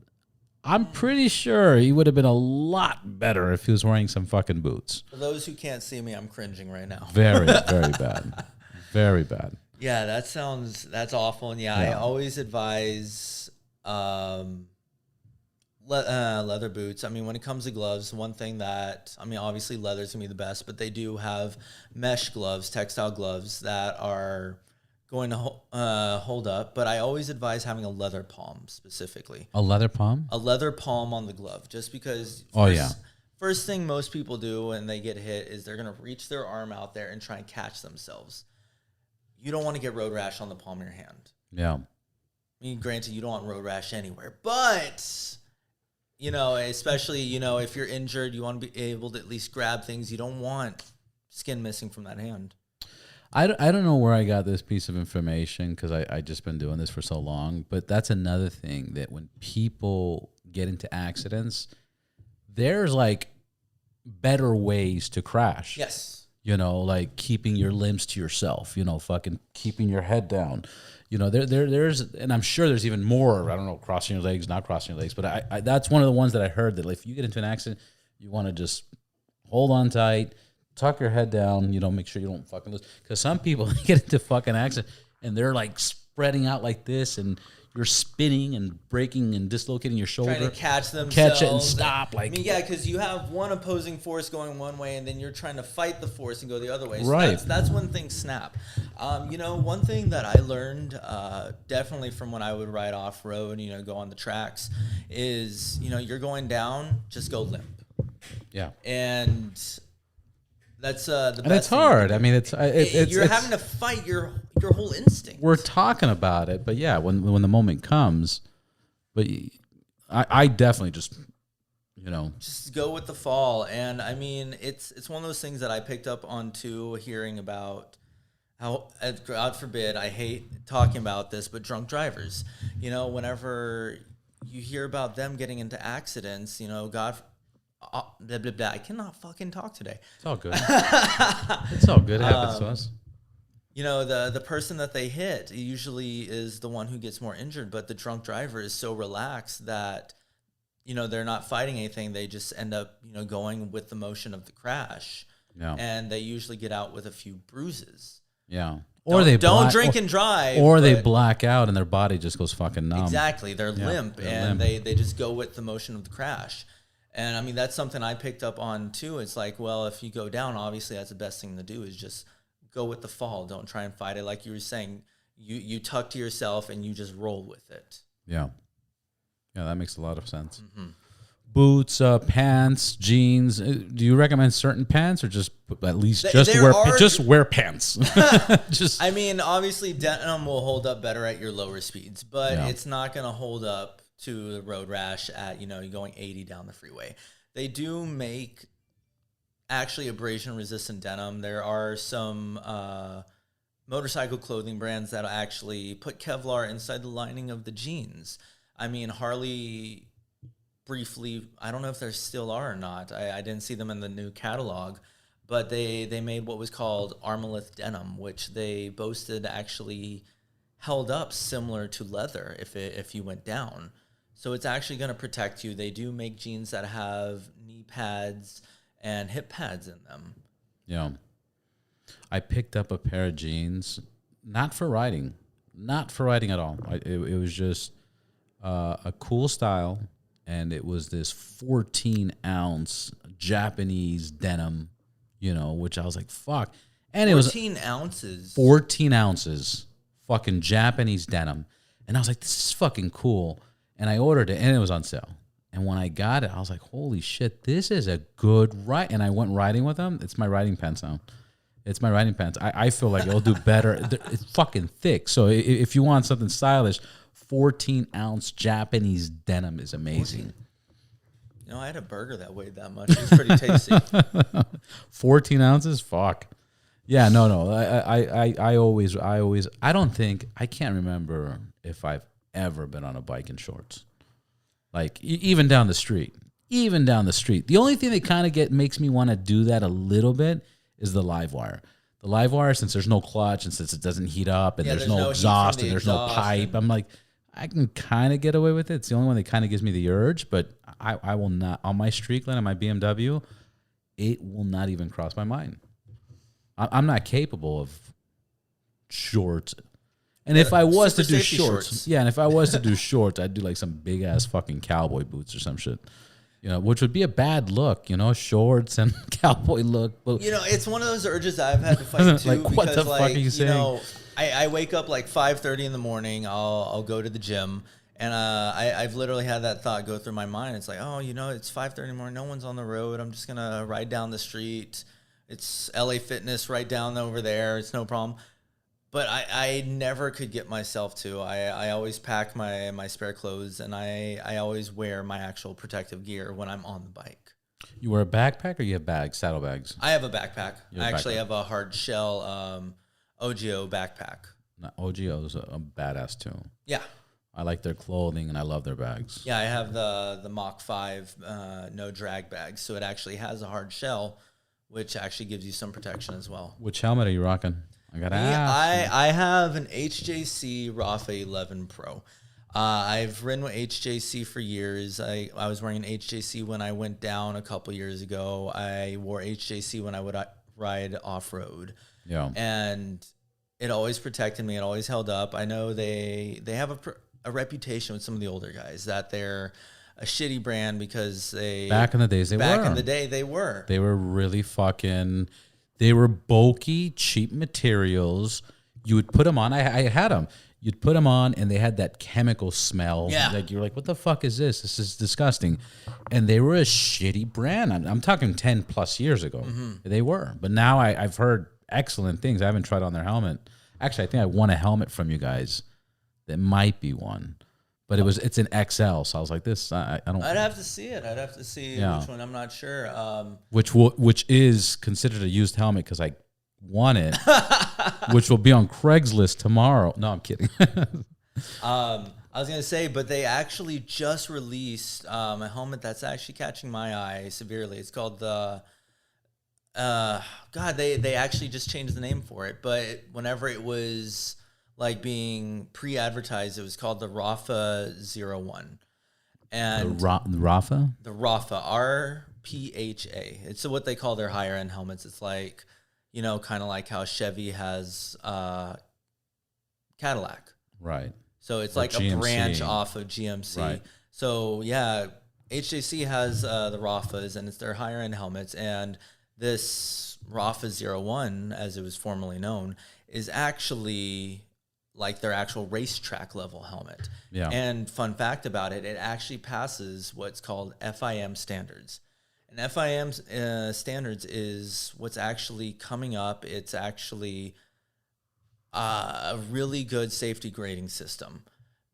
I'm pretty sure he would have been a lot better if he was wearing some fucking boots. For those who can't see me, I'm cringing right now. Very, very bad. Very bad. Yeah, that's awful. And I always advise leather boots. I mean, when it comes to gloves, one thing that, I mean, obviously leather's gonna be the best, but they do have mesh gloves, textile gloves that are going to hold up. But I always advise having a leather palm specifically. A leather palm? A leather palm on the glove, just because. First thing most people do when they get hit is they're gonna reach their arm out there and try and catch themselves. You don't want to get road rash on the palm of your hand. Yeah. I mean, granted, you don't want road rash anywhere, but, you know, especially, you know, if you're injured, you want to be able to at least grab things. You don't want skin missing from that hand. I don't know where I got this piece of information because I just been doing this for so long, but that's another thing, that when people get into accidents, there's like better ways to crash. Yes. You know, like keeping your limbs to yourself, you know, fucking keeping your head down. You know, there's, and I'm sure there's even more, I don't know, crossing your legs, not crossing your legs, but I that's one of the ones that I heard, that if you get into an accident, you want to just hold on tight, tuck your head down, you know, make sure you don't fucking lose. Because some people get into fucking accident and they're like spreading out like this, and you're spinning and breaking and dislocating your shoulder. Trying to catch themselves. Catch it and stop. I mean, yeah, because you have one opposing force going one way, and then you're trying to fight the force and go the other way. So right. That's when things snap. One thing that I learned definitely from when I would ride off-road, go on the tracks, is, you're going down, just go limp. Yeah. And that's the best. And it's hard. I mean, it's having to fight your whole instinct. We're talking about it, but yeah, when the moment comes, but I definitely just go with the fall. And I mean, it's one of those things that I picked up on too, hearing about how, God forbid, I hate talking about this, but drunk drivers, whenever you hear about them getting into accidents, blah, blah, blah. I cannot fucking talk today. It's all good. It's all good. It happens to us. The person that they hit usually is the one who gets more injured, but the drunk driver is so relaxed that, they're not fighting anything. They just end up, going with the motion of the crash. Yeah. And they usually get out with a few bruises. Yeah. Or they don't drink and drive. Or they black out and their body just goes fucking numb. Exactly. They're limp, they just go with the motion of the crash. And I mean, that's something I picked up on too. It's like, well, if you go down, obviously that's the best thing to do is just go with the fall. Don't try and fight it. Like you were saying, you tuck to yourself and you just roll with it. Yeah. Yeah, that makes a lot of sense. Mm-hmm. Boots, pants, jeans. Do you recommend certain pants or just at least wear pants? I mean, obviously denim will hold up better at your lower speeds, but it's not going to hold up to the road rash at, you're going 80 down the freeway. They do make actually abrasion resistant denim. There are some motorcycle clothing brands that actually put Kevlar inside the lining of the jeans. I mean, Harley briefly, I don't know if there still are or not. I didn't see them in the new catalog, but they made what was called Armalith denim, which they boasted actually held up similar to leather if you went down. So it's actually going to protect you. They do make jeans that have knee pads and hip pads in them. Yeah. I picked up a pair of jeans, not for riding at all. It was just a cool style, and it was this 14-ounce Japanese denim, which I was like, fuck. And it was 14 ounces, fucking Japanese denim. And I was like, this is fucking cool. And I ordered it, and it was on sale. And when I got it, I was like, holy shit, this is a good ride. And I went riding with them. It's my riding pants now. It's my riding pants. I feel like it'll do better. It's fucking thick. So if you want something stylish, 14-ounce Japanese denim is amazing. I had a burger that weighed that much. It was pretty tasty. 14 ounces? Fuck. Yeah, no. I can't remember if I've ever been on a bike in shorts. Like, even down the street. The only thing that kind of makes me want to do that a little bit is the live wire. The live wire, since there's no clutch and since it doesn't heat up and there's no exhaust and there's no pipe, I'm like, I can kind of get away with it. It's the only one that kind of gives me the urge, but I will not. On my Streakland and my BMW, it will not even cross my mind. I'm not capable of shorts. And if I was to do shorts, I'd do like some big ass fucking cowboy boots or some shit. Which would be a bad look, shorts and cowboy look. But, it's one of those urges I've had to fight too. Like, what the fuck are you saying? I wake up like 5:30 in the morning. I'll go to the gym, and I've literally had that thought go through my mind. It's like, it's 5:30 in the morning. No one's on the road. I'm just gonna ride down the street. It's LA Fitness right down over there. It's no problem. But I never could get myself to. I always pack my spare clothes, and I always wear my actual protective gear when I'm on the bike. You wear a backpack or you have bags, saddle bags? I have a backpack. I actually have a hard shell OGO backpack. OGO is a badass too. Yeah. I like their clothing, and I love their bags. Yeah, I have the Mach 5 no drag bag, so it actually has a hard shell, which actually gives you some protection as well. Which helmet are you rocking? I gotta ask. I have an HJC Rafa 11 Pro. I've ridden with HJC for years. I was wearing an HJC when I went down a couple years ago. I wore HJC when I would ride off-road. Yeah. And it always protected me. It always held up. I know they have a reputation with some of the older guys that they're a shitty brand because back in the days in the day they were really fucking, they were bulky, cheap materials. You would put them on. I had them. You'd put them on, and they had that chemical smell. Yeah. Like, you're like, what the fuck is this? This is disgusting. And they were a shitty brand. I'm talking 10 plus years ago. They were. But now I've heard excellent things. I haven't tried on their helmet. Actually, I think I won a helmet from you guys. That might be one. But it's an XL. So I was like, this, I don't. I'd have to see it. I'd have to see which one. I'm not sure. Which is considered a used helmet because I won it, which will be on Craigslist tomorrow. No, I'm kidding. I was going to say, but they actually just released a helmet that's actually catching my eye severely. It's called the, they actually just changed the name for it. But whenever it was like being pre-advertised, it was called the Rafa 01. And the Rafa? The Rafa, RPHA. It's what they call their higher end helmets. It's like, you know, kind of like how Chevy has Cadillac. Right. So it's Or like GMC. a branch off of GMC. Right. So yeah, HJC has the Rafas, and it's their higher end helmets. And this Rafa 01, as it was formerly known, is actually like their actual racetrack level helmet. Yeah. And fun fact about it, it actually passes what's called FIM standards. And FIM standards is what's actually coming up. It's actually a really good safety grading system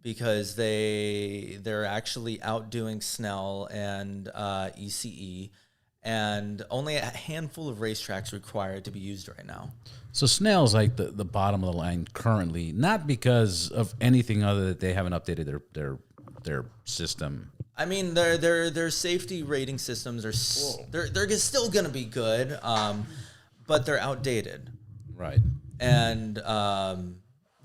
because they're actually outdoing Snell and ECE, and only a handful of racetracks required to be used right now. So Snell's like the bottom of the line currently, not because of anything other that they haven't updated their system. I mean, their safety rating systems are they're still gonna be good, but they're outdated. Right. And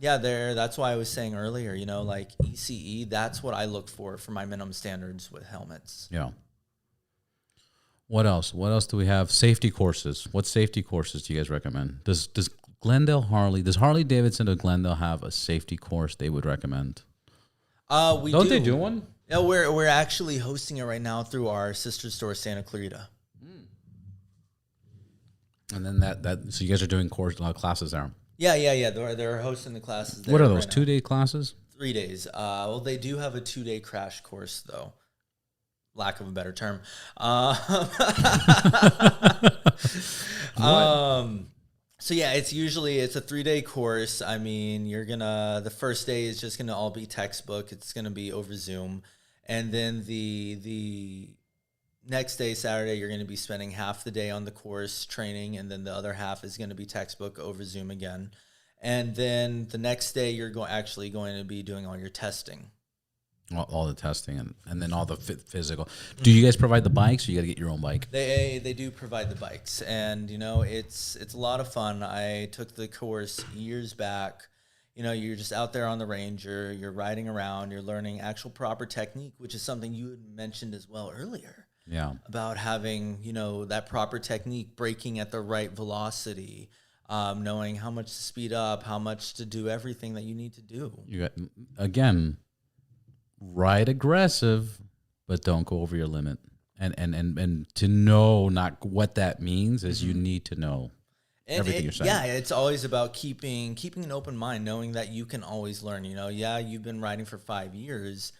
that's why I was saying earlier, you know, like ECE, that's what I look for my minimum standards with helmets. Yeah. What else? What else do we have? Safety courses. What safety courses do you guys recommend? Does Harley Davidson or Glendale have a safety course they would recommend? Don't they do one? Yeah, we're actually hosting it right now through our sister store, Santa Clarita. And then so you guys are doing classes there. Yeah. They're hosting the classes there. What are those, right 2-day classes? 3 days. Well, they do have a 2-day crash course, though. Lack of a better term. So yeah, it's a 3-day course. I mean, the first day is just gonna all be textbook. It's gonna be over Zoom. And then the next day, Saturday, you're going to be spending half the day on the course training, and then the other half is going to be textbook over Zoom again. And then the next day, you're actually going to be doing all your testing. All the testing and then all the physical. Do you guys provide the bikes, or you got to get your own bike? They do provide the bikes, and you know it's a lot of fun. I took the course years back. You know, you're just out there on the range, you're riding around, you're learning actual proper technique, which is something you had mentioned as well earlier. Yeah. About having, you know, that proper technique, braking at the right velocity, knowing how much to speed up, how much to do everything that you need to do. You got, again, ride aggressive, but don't go over your limit. And to know not what that means is you need to know. Everything you're saying. Yeah, it's always about keeping an open mind, knowing that you can always learn. You know, yeah, you've been riding for 5 years,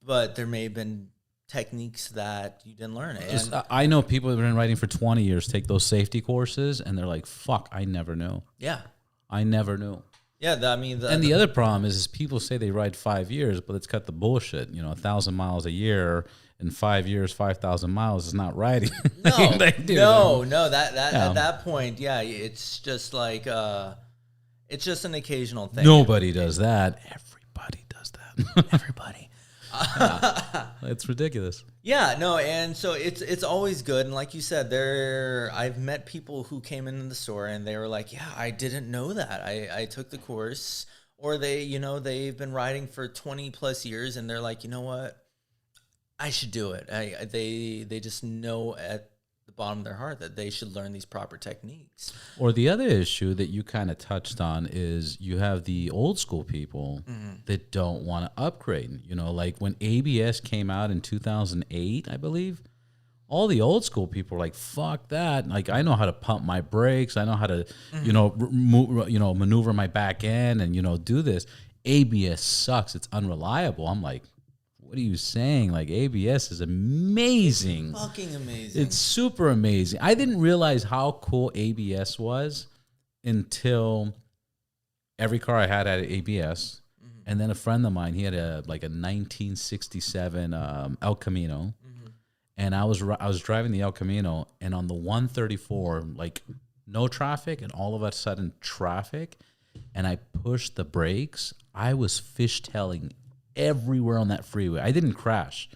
but there may have been techniques that you didn't learn. And I know people who've been riding for 20 years take those safety courses, and they're like, "Fuck, I never knew." Yeah, I never knew. Yeah, the other problem is people say they ride 5 years, but let's cut the bullshit. You know, 1,000 miles a year. In 5 years, 5,000 miles is not riding. No, no. At that point, yeah, it's just like it's just an occasional thing. Nobody does that. Everybody does that. Everybody. It's ridiculous. Yeah, no, and so it's always good. And like you said, I've met people who came into the store and they were like, "Yeah, I didn't know that. I took the course," or they've been riding for 20 plus years and they're like, "You know what? I should do it." They just know the bottom of their heart that they should learn these proper techniques. Or the other issue that you kind of touched on is you have the old school people that don't want to upgrade. You know, like when ABS came out in 2008, I believe, all the old school people were like, fuck that. Like, I know how to pump my brakes. I know how to, maneuver my back end and, do this. ABS sucks. It's unreliable. I'm like, what are you saying? Like, ABS is amazing. It's fucking amazing. It's super amazing. I didn't realize how cool ABS was until every car I had ABS. And then a friend of mine, he had a 1967 El Camino. And I was driving the El Camino, and on the 134, like no traffic, and all of a sudden traffic, and I pushed the brakes. I was fishtailing everywhere on that freeway. I didn't crash,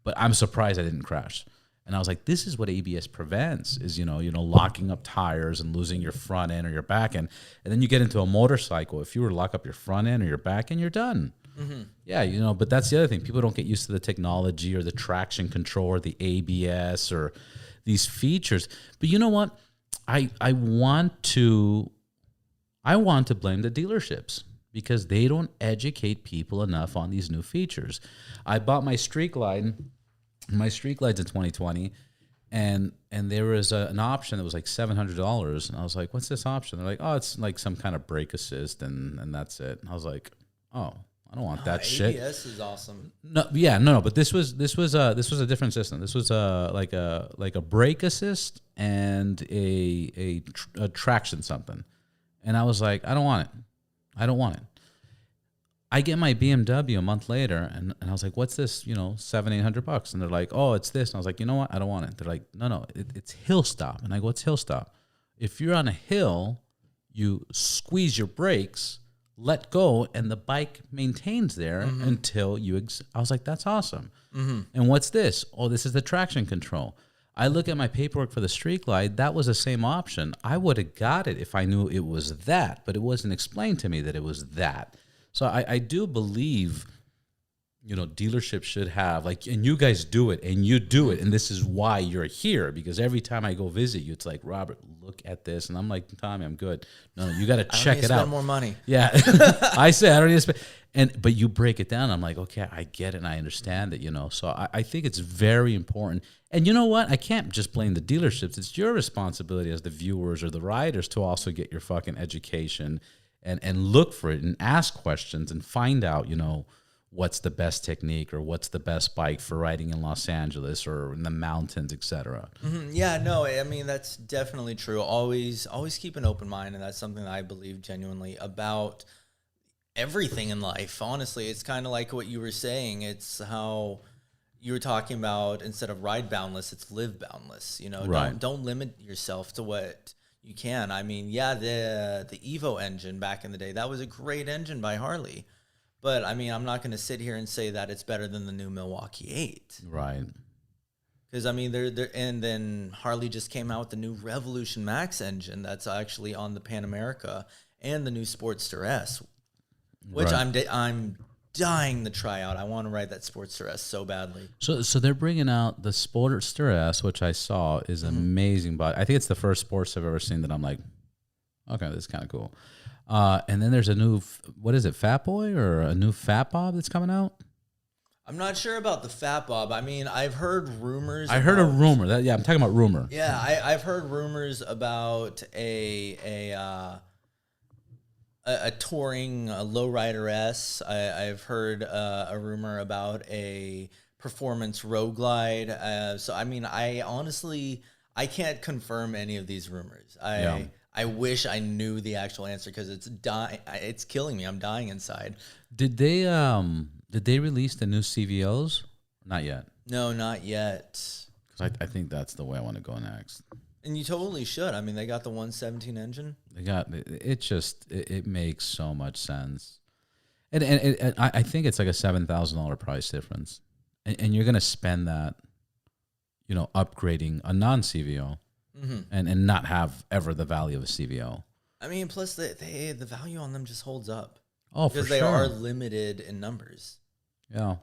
but I'm surprised I didn't crash. And I was like, this is what ABS prevents: is locking up tires and losing your front end or your back end. And then you get into a motorcycle. If you were to lock up your front end or your back end, you're done. Yeah, but that's the other thing. People don't get used to the technology or the traction control or the ABS or these features. But you know what? I want to blame the dealerships because they don't educate people enough on these new features. I bought my Street Glide. My Street Glide's in 2020, and there was an option that was like $700, and I was like, "What's this option?" They're like, "Oh, it's like some kind of brake assist, and that's it." And I was like, "Oh, I don't want that shit." ABS is awesome. No. But this was a different system. This was like a brake assist and a traction something, and I was like, "I don't want it." I get my BMW a month later, and I was like, "What's this? $700-800?" And they're like, "Oh, it's this." And I was like, "You know what? I don't want it." They're like, "No, it's hill stop." And I go, "What's hill stop?" If you're on a hill, you squeeze your brakes, let go, and the bike maintains there until you. I was like, "That's awesome." And what's this? Oh, this is the traction control. I look at my paperwork for the Street Glide. That was the same option. I would have got it if I knew it was that, but it wasn't explained to me that it was that. So I do believe, dealerships should have, like, and you guys do it, and you do it, and this is why you're here, because every time I go visit you, it's like, "Robert, look at this," and I'm like, "Tommy, I'm good." No, you got to check it out. Spend more money. Yeah, I say I don't need to spend, but you break it down. I'm like, okay, I get it, and I understand it. So I think it's very important. And you know what? I can't just blame the dealerships. It's your responsibility as the viewers or the riders to also get your fucking education. And look for it and ask questions and find out, what's the best technique or what's the best bike for riding in Los Angeles or in the mountains, etc. Yeah, no, I mean, that's definitely true. Always keep an open mind, and that's something that I believe genuinely about everything in life. Honestly, it's kind of like what you were saying. It's how you were talking about, instead of ride boundless, it's live boundless. Right. Don't limit yourself to what you can. I mean, yeah, the Evo engine back in the day, that was a great engine by Harley. But, I mean, I'm not going to sit here and say that it's better than the new Milwaukee 8. Right. Because, I mean, and then Harley just came out with the new Revolution Max engine that's actually on the Pan America and the new Sportster S, which Right. I'm dying to try out. I want to ride that Sportster S so badly. So they're bringing out the Sportster S, which I saw is amazing. But I think it's the first sports I've ever seen that I'm like, okay, this is kind of cool. And then there's a new, what is it, Fat Boy or a new Fat Bob that's coming out? I'm not sure about the Fat Bob. I mean, I've heard rumors. I heard a rumor. I'm talking about rumor. Yeah, I've heard rumors about a touring lowrider S. I've heard a rumor about a performance road glide. So I mean, I can't confirm any of these rumors. I wish I knew the actual answer because it's killing me. I'm dying inside. Did they release the new CVOs? Not yet. No, not yet. Because I think that's the way I want to go next. And you totally should. I mean, they got the 117 engine. They got it. It makes so much sense, and I think it's like a $7,000 price difference, and you're gonna spend that, upgrading a non-CVO, and not have ever the value of a CVO. I mean, plus the value on them just holds up. Oh, for sure. Because they are limited in numbers. Yeah,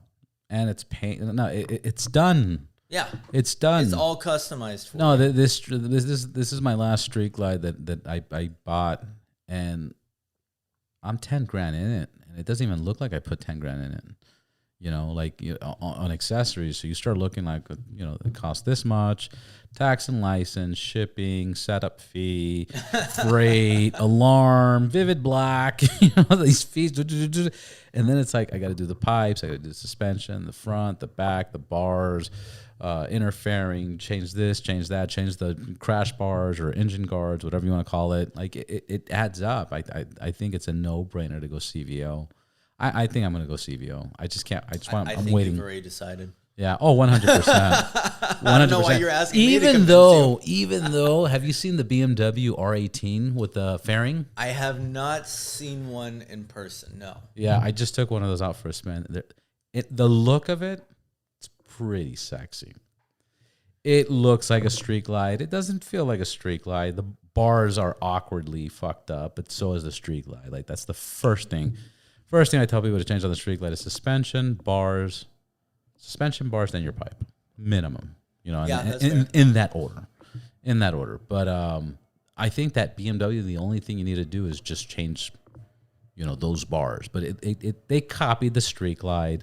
and it's it's done. Yeah, It's done. it's all customized for No, you. this is my last Street Glide that I bought, and I'm 10 grand in it, and it doesn't even look like I put 10 grand in it. You know, like on accessories. So you start looking like, you know, it costs this much, tax and license, shipping, setup fee, freight, alarm, Vivid Black, you know, these fees. And then it's like, I got to do the pipes, I got to do the suspension, the front, the back, the bars, interfering, change this, change that, change the crash bars or engine guards, whatever you want to call it. Like it adds up. I think it's a no-brainer to go CVO. I think I'm going to go CVO. I just can't. I'm think waiting. you've already decided. Yeah. Oh, 100%. 100%. I don't know why you're asking me to even convince though, have you seen the BMW R18 with the fairing? I have not seen one in person. No. Yeah, I just took one of those out for a spin. The look of it, it's pretty sexy. It looks like a Street Glide. It doesn't feel like a Street Glide. The bars are awkwardly fucked up, but so is the Street Glide. Like, that's the first thing. First thing I tell people to change on the Street Glide is suspension, bars, then your pipe, minimum. You know, in that order, But I think that BMW, the only thing you need to do is just change, you know, those bars. But they copied the Street Glide.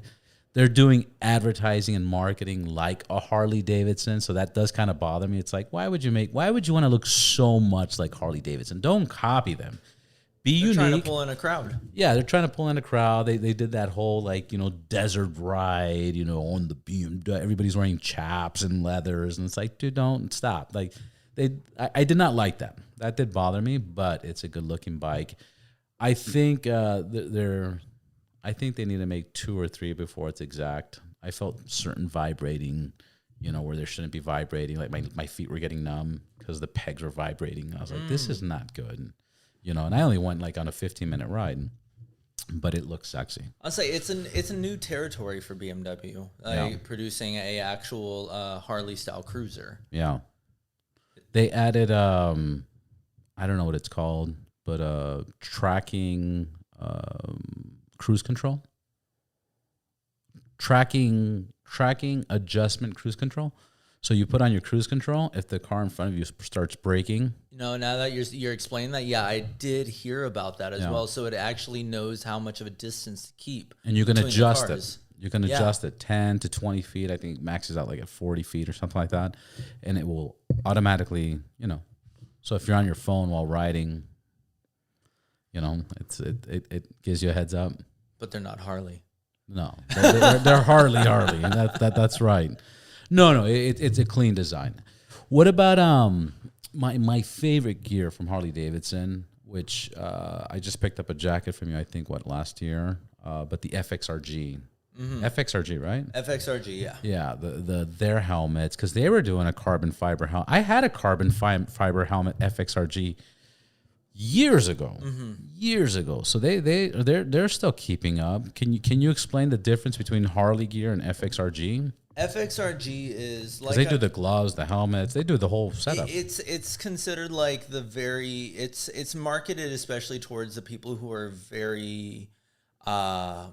They're doing advertising and marketing like a Harley Davidson, so that does kind of bother me. It's like, why would you want to look so much like Harley Davidson? Don't copy them. Be unique. They're trying to pull in a crowd. Yeah, they're trying to pull in a crowd. They did that whole, like, you know, desert ride, you know, on the BMW. Everybody's wearing chaps and leathers, and it's like, dude, don't stop. Like, I did not like that. That did bother me, but it's a good looking bike. I think I think they need to make 2 or 3 before it's exact. I felt certain vibrating, you know, where there shouldn't be vibrating. Like my feet were getting numb because the pegs were vibrating. I was like, this is not good. You know, and I only went like on a 15-minute ride, but it looks sexy. I'll say it's a new territory for BMW, producing a actual Harley style cruiser. Yeah, they added I don't know what it's called, but tracking cruise control, tracking adjustment cruise control. So you put on your cruise control. If the car in front of you starts braking. No, now that you're explaining that, yeah, I did hear about that as well. So it actually knows how much of a distance to keep. And you can adjust it. You can adjust it 10 to 20 feet. I think it maxes out like at 40 feet or something like that. And it will automatically, you know. So if you're on your phone while riding, you know, it gives you a heads up. But they're not Harley. No, they're Harley, and that's right. No, it's a clean design. What about my favorite gear from Harley Davidson, which I just picked up a jacket from you, I think, last year, but the FXRG. Mm-hmm. FXRG, right? FXRG, yeah. Yeah, their helmets, because they were doing a carbon fiber helmet. I had a carbon fiber helmet FXRG years ago. So they're still keeping up. Can you explain the difference between Harley gear and FXRG? FXRG is like they do the gloves, the helmets, they do the whole setup. It's considered like it's marketed especially towards the people who are very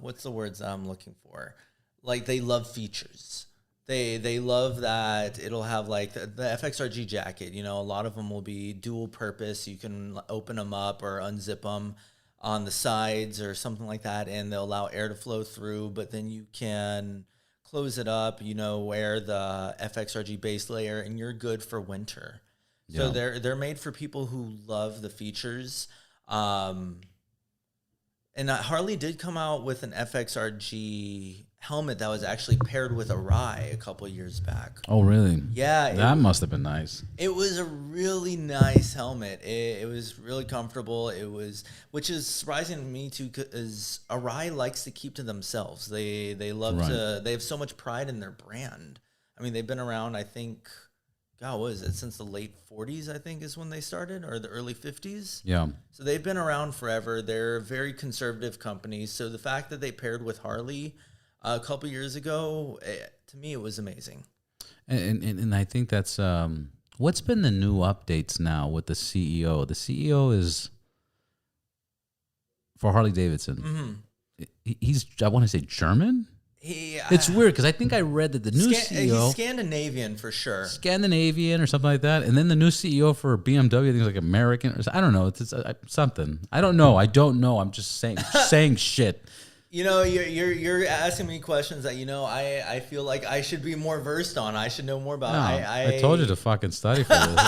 what's the words I'm looking for? Like, they love features. They love that it'll have like the FXRG jacket. You know, a lot of them will be dual purpose. You can open them up or unzip them on the sides or something like that, and they'll allow air to flow through. But then you can close it up, you know, wear the FXRG base layer, and you're good for winter. So they're made for people who love the features. And Harley did come out with an FXRG helmet that was actually paired with a rye a couple years back. Oh, really? Yeah. That must have been nice. It was a really nice helmet. It was really comfortable. Which is surprising to me too, because a rye likes to keep to themselves. They love to. They have so much pride in their brand. I mean, they've been around, I think, God, what is it? Since the late 40s, I think, is when they started, or the early 50s. Yeah. So they've been around forever. They're a very conservative company. So the fact that they paired with Harley a couple years ago, to me, it was amazing. And I think that's what's been the new updates now with the CEO. The CEO is for Harley Davidson. Mm-hmm. He's, I want to say, German. It's weird because I think I read that the new CEO... He's Scandinavian for sure. Scandinavian or something like that. And then the new CEO for BMW, I think it's like American. Or, I don't know. It's something. I don't know. I'm just saying shit. You're asking me questions that I feel like I should be more versed on. I should know more about. No, I told you to fucking study for this.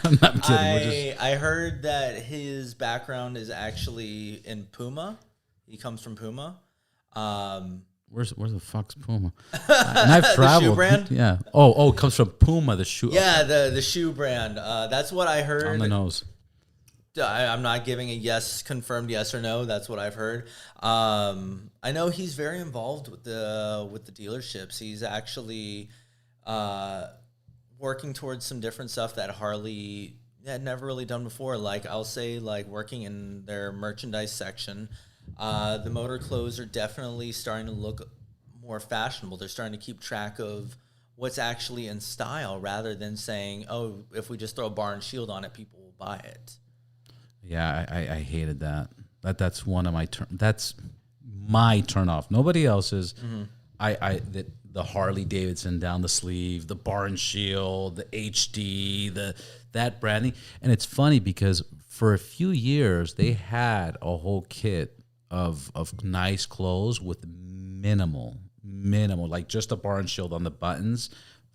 I'm not kidding. I heard that his background is actually in Puma. He comes from Puma. Where the fuck's Puma? And I've traveled. The shoe brand? Yeah. Oh, it comes from Puma, the shoe. Yeah, the shoe brand. That's what I heard. On the nose. I'm not giving a confirmed yes or no. That's what I've heard. I know he's very involved with the dealerships. He's actually working towards some different stuff that Harley had never really done before. Like I'll say, like working in their merchandise section. The motor clothes are definitely starting to look more fashionable. They're starting to keep track of what's actually in style rather than saying, oh, if we just throw a bar and shield on it, people will buy it. Yeah, I hated that. That's one of my that's my turn off. Nobody else's. Mm-hmm. The Harley Davidson down the sleeve, the bar and shield, the HD, that branding. And it's funny because for a few years they had a whole kit of nice clothes with minimal, like just a bar and shield on the buttons.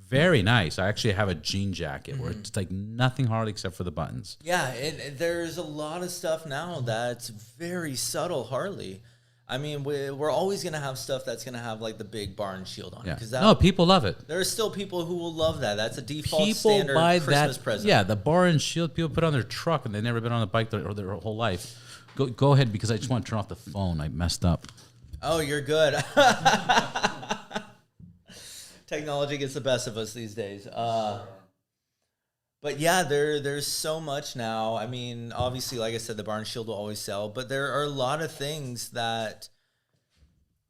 Very nice. I actually have a jean jacket where it's like nothing Harley except for the buttons. Yeah, and there's a lot of stuff now that's very subtle Harley. I mean, we're always going to have stuff that's going to have like the big bar and shield on it. No, people love it. There are still people who will love that. That's a default standard Christmas present. Yeah, the bar and shield people put on their truck and they've never been on a bike their whole life. Go ahead because I just want to turn off the phone. I messed up. Oh, you're good. Technology gets the best of us these days. But yeah, there's so much now. I mean, obviously, like I said, the bar and shield will always sell, but there are a lot of things that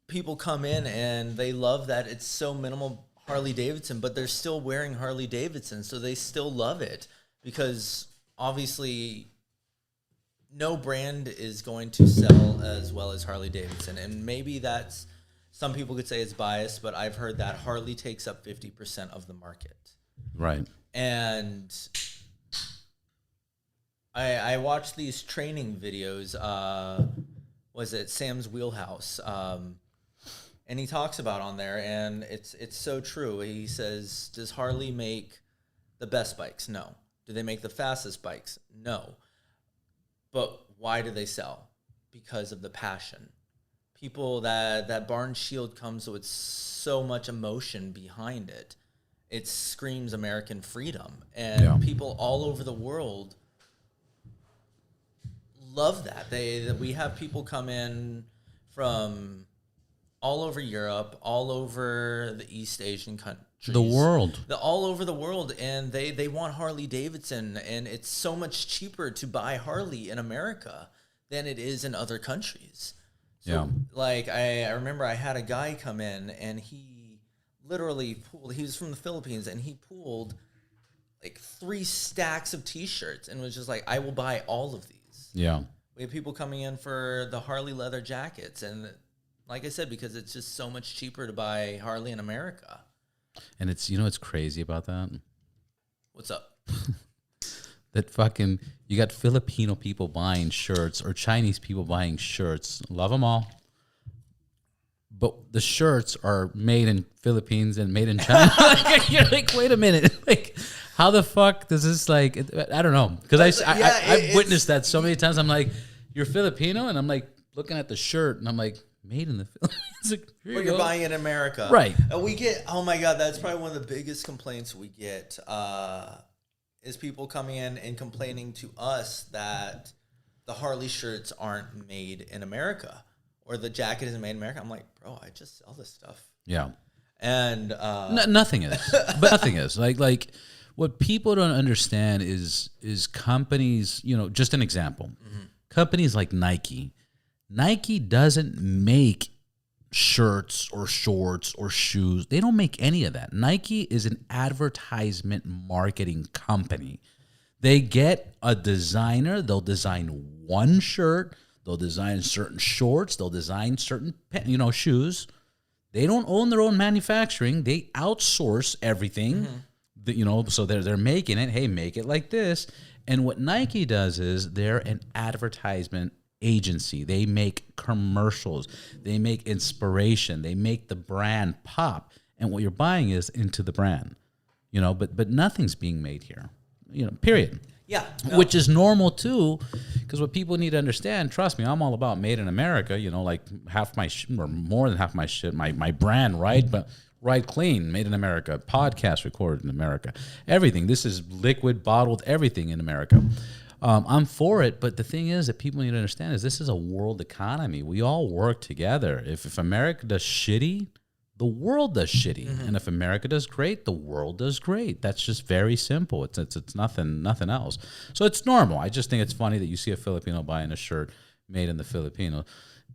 people come in and they love that it's so minimal Harley Davidson, but they're still wearing Harley Davidson, so they still love it because obviously no brand is going to sell as well as Harley Davidson, and maybe that's... Some people could say it's biased, but I've heard that Harley takes up 50% of the market. Right. And I watched these training videos. Was it Sam's Wheelhouse? And he talks about on there, and it's so true. He says, does Harley make the best bikes? No. Do they make the fastest bikes? No. But why do they sell? Because of the passion. People that barn shield comes with so much emotion behind it. It screams American freedom. And people all over the world love that. We have people come in from all over Europe, all over the East Asian countries. The world. All over the world. And they want Harley Davidson. And it's so much cheaper to buy Harley in America than it is in other countries. So, like, I remember I had a guy come in, and he literally pulled, he was from the Philippines, and he pulled, like, 3 stacks of T-shirts, and was just like, I will buy all of these. Yeah. We have people coming in for the Harley leather jackets, and like I said, because it's just so much cheaper to buy Harley in America. And it's, it's crazy about that? What's up? That fucking, you got Filipino people buying shirts or Chinese people buying shirts. Love them all. But the shirts are made in Philippines and made in China. You're like, wait a minute. Like, how the fuck does this, like, I don't know. Because I've witnessed that so many times. I'm like, you're Filipino? And I'm like, looking at the shirt and I'm like, made in the Philippines. Like, you're buying it in America. Right. And we get, oh my God, that's probably one of the biggest complaints we get. Is people coming in and complaining to us that the Harley shirts aren't made in America or the jacket isn't made in America. I'm like, bro, I just sell this stuff. Yeah. And nothing is. But nothing is. Like what people don't understand is companies, just an example. Mm-hmm. Companies like Nike. Nike doesn't make shirts or shorts or shoes. They don't make any of that. Nike is an advertisement marketing company. They get a designer, they'll design one shirt, they'll design certain shorts, they'll design certain shoes. They don't own their own manufacturing. They outsource everything. So they're making it. Hey, make it like this. And what Nike does is they're an advertisement agency. They make commercials. They make inspiration. They make the brand pop. And what you're buying is into the brand. But nothing's being made here. Period. Yeah. No. Which is normal too, because what people need to understand, trust me, I'm all about made in America, like half my or more than half my shit, my brand, right? But Ride Clean, made in America, podcast recorded in America, everything. This is liquid, bottled, everything in America. I'm for it, but the thing is that people need to understand is this is a world economy. We all work together. If America does shitty, the world does shitty, and if America does great, the world does great. That's just very simple. It's nothing else. So it's normal. I just think it's funny that you see a Filipino buying a shirt made in the Filipino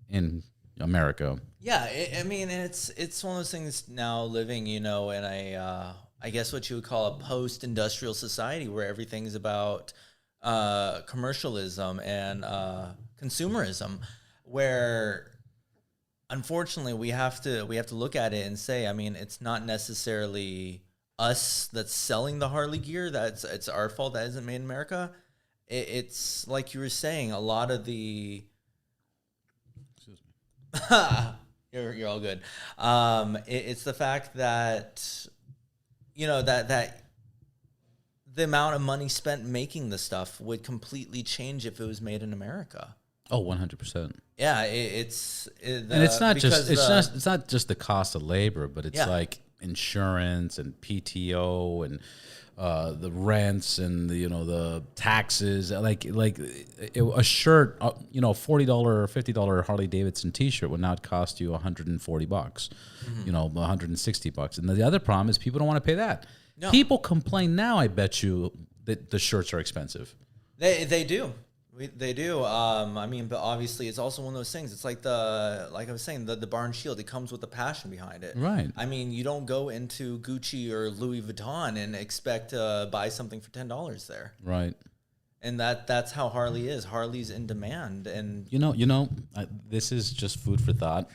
in America. Yeah, it's one of those things now living, in I guess what you would call a post-industrial society where everything's about commercialism and consumerism, where unfortunately, we have to look at it and say, it's not necessarily us that's selling the Harley gear. It's our fault that isn't made in America. It's like you were saying, a lot of the. Excuse me. You're all good. It's the fact that that the amount of money spent making the stuff would completely change if it was made in America. Oh, 100%. Yeah, and it's not just the cost of labor, but it's like insurance and PTO and the rents and the taxes. Like a shirt, $40 or $50 Harley Davidson T-shirt would now cost you $140, $160. And the other problem is people don't want to pay that. No. People complain now, I bet you, that the shirts are expensive. They do. They do. But obviously it's also one of those things. It's like I was saying, the Barn Shield, it comes with a passion behind it. Right. You don't go into Gucci or Louis Vuitton and expect to buy something for $10 there. Right. And that's how Harley is. Harley's in demand. And this is just food for thought.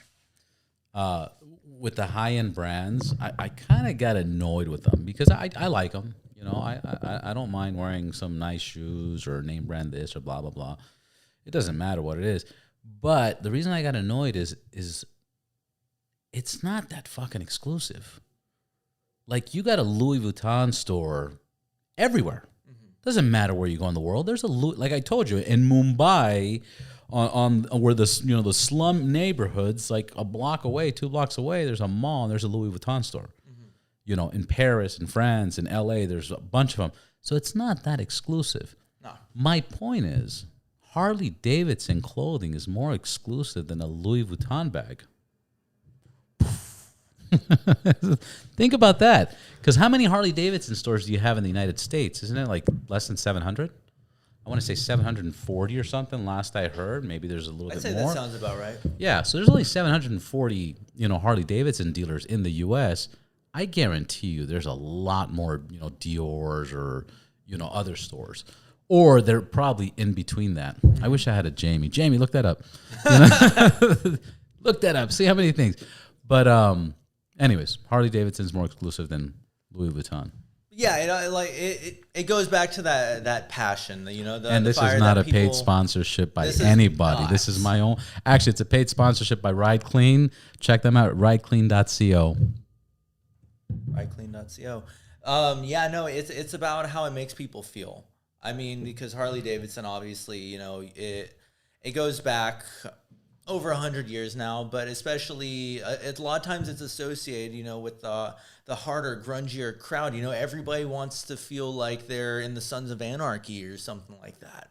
With the high-end brands, I kind of got annoyed with them because I like them. I don't mind wearing some nice shoes or name brand this or blah, blah, blah. It doesn't matter what it is. But the reason I got annoyed is it's not that fucking exclusive. Like, you got a Louis Vuitton store everywhere. Doesn't matter where you go in the world. There's like I told you, in Mumbai, on where the slum neighborhoods, like a block away, 2 blocks away, there's a mall and there's a Louis Vuitton store. In Paris, in France, in LA, there's a bunch of them. So it's not that exclusive. No. My point is, Harley Davidson clothing is more exclusive than a Louis Vuitton bag. Think about that. Because how many Harley Davidson stores do you have in the United States? Isn't it like less than 700? I want to say 740 or something last I heard. Maybe there's a little bit more. I'd say that sounds about right. Yeah, so there's only 740, Harley Davidson dealers in the U.S. I guarantee you there's a lot more, Dior's or, other stores. Or they're probably in between that. I wish I had a Jamie. Jamie, look that up. Look that up. See how many things. But anyways, Harley Davidson's more exclusive than Louis Vuitton. Yeah, it goes back to that passion, and this is not a paid sponsorship by anybody. This is my own. Actually, it's a paid sponsorship by Ride Clean. Check them out at rideclean.co. Rideclean.co. It's about how it makes people feel. Because Harley Davidson, obviously, it goes back over 100 years now, but especially a lot of times it's associated, with the harder, grungier crowd. Everybody wants to feel like they're in the Sons of Anarchy or something like that.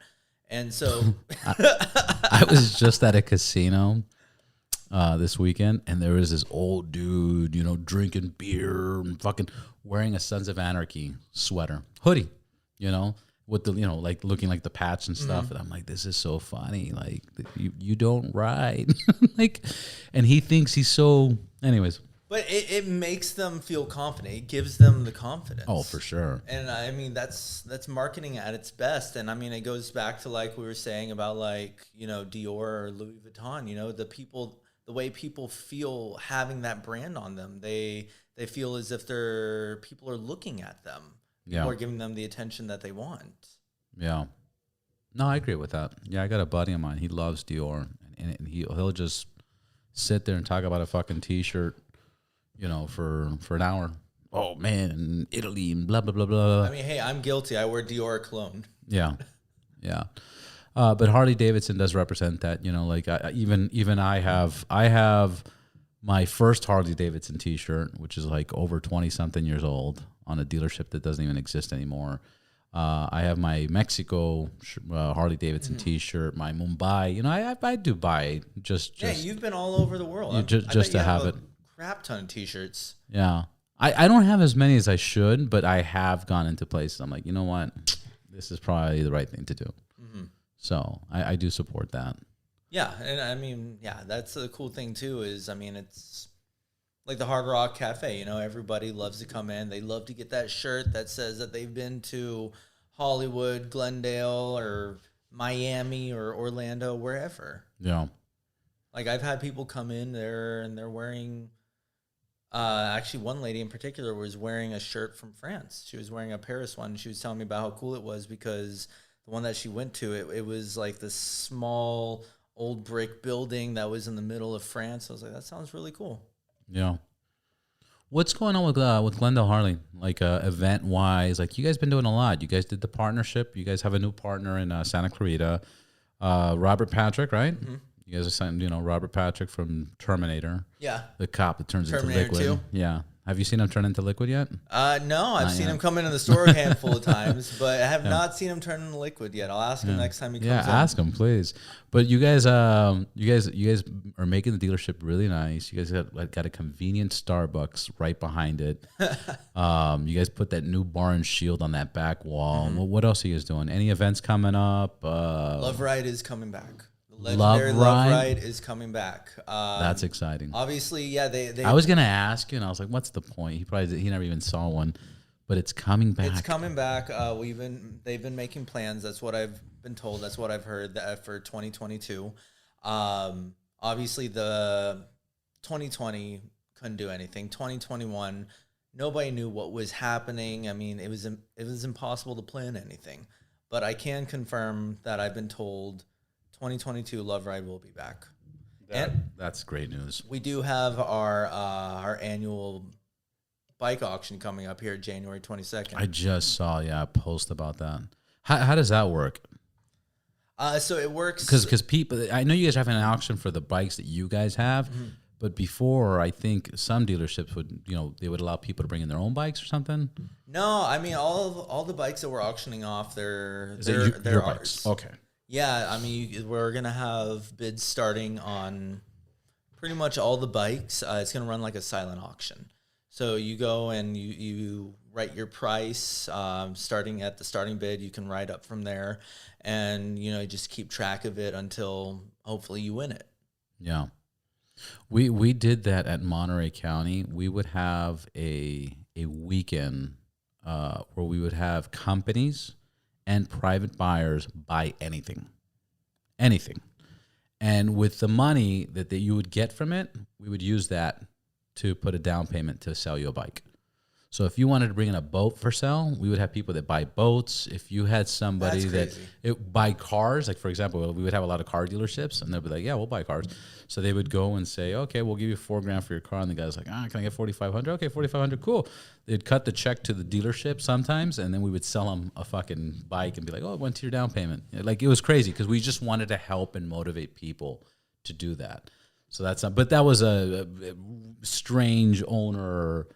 And so I was just at a casino this weekend, and there was this old dude, drinking beer and fucking wearing a Sons of Anarchy sweater, hoodie, with the, like looking like the patch and stuff. And I'm like, this is so funny. Like, you don't ride. And he thinks he's so, anyways. But it makes them feel confident. It gives them the confidence. Oh, for sure. And that's marketing at its best. And it goes back to like we were saying about like, Dior or Louis Vuitton, the people the way people feel having that brand on them. They feel as if people are looking at them, Yeah, or giving them the attention that they want. yeah. No, I agree with that. Yeah, I got a buddy of mine. He loves Dior, and he'll just sit there and talk about a fucking T-shirt, for an hour. Oh man, in Italy and blah blah blah blah. I mean, hey, I'm guilty. I wear Dior cologne. Yeah, yeah. But Harley Davidson does represent that. Even I have my first Harley Davidson T-shirt, which is like over 20-something years old, on a dealership that doesn't even exist anymore. I have my Mexico Harley Davidson T-shirt, my Mumbai. I do buy just. Yeah, you've been all over the world. Just to have it. Crap ton of T-shirts. Yeah, I don't have as many as I should, but I have gone into places. I'm like, you know what, this is probably the right thing to do. Mm-hmm. So I do support that. Yeah, and I mean, yeah, that's the cool thing too. Is, I mean, it's like the Hard Rock Cafe. Everybody loves to come in. They love to get that shirt that says that they've been to Hollywood, Glendale, or Miami, or Orlando, wherever. Yeah. Like, I've had people come in there and they're wearing. Actually, one lady in particular was wearing a shirt from France. She was wearing a Paris one. She was telling me about how cool it was because the one that she went to, it was like this small old brick building that was in the middle of France. I was like, that sounds really cool. Yeah. What's going on with Glenday Harley? Like event wise, like you guys been doing a lot. You guys did the partnership. You guys have a new partner in Santa Clarita, Robert Patrick, right? Mm-hmm. You guys are signed, Robert Patrick from Terminator. Yeah. The cop that turns Terminator into liquid. 2. Yeah. Have you seen him turn into liquid yet? No, I've seen him come into the store a handful of times, but I have not seen him turn into liquid yet. I'll ask him next time he comes in. Yeah, ask him, please. But you guys are making the dealership really nice. You guys got a convenient Starbucks right behind it. You guys put that new bar and shield on that back wall. Mm-hmm. Well, what else are you guys doing? Any events coming up? Love Ride is coming back. Legendary Love Ride is coming back. That's exciting. Obviously, yeah. They I was gonna ask you, and I was like, "What's the point?" He never even saw one, but it's coming back. It's coming back. They've been making plans. That's what I've been told. That's what I've heard for 2022. Obviously, the 2020 couldn't do anything. 2021, nobody knew what was happening. I mean, it was impossible to plan anything. But I can confirm that I've been told 2022 Love Ride will be back. That's great news. We do have our annual bike auction coming up here January 22nd. I just saw a post about that. How does that work? So it works because people, I know you guys have an auction for the bikes that you guys have, mm-hmm. but before I think some dealerships would they would allow people to bring in their own bikes or something. No, I mean all the bikes that we're auctioning off, they're your ours. Bikes. Okay. Yeah, I mean, we're going to have bids starting on pretty much all the bikes. It's going to run like a silent auction. So you go and you write your price, starting at the starting bid. You can write up from there and, just keep track of it until hopefully you win it. Yeah. We did that at Monterey County. We would have a weekend where we would have companies and private buyers buy anything. And with the money that you would get from it, we would use that to put a down payment to sell you a bike. So if you wanted to bring in a boat for sale, we would have people that buy boats. If you had somebody that buy cars, like for example, we would have a lot of car dealerships, and they'd be like, "Yeah, we'll buy cars." So they would go and say, "Okay, we'll give you $4,000 for your car," and the guy's like, "Can I get $4,500?" Okay, $4,500, cool. They'd cut the check to the dealership sometimes, and then we would sell them a fucking bike and be like, "Oh, it went to your down payment." Like it was crazy because we just wanted to help and motivate people to do that. So but that was a strange owner.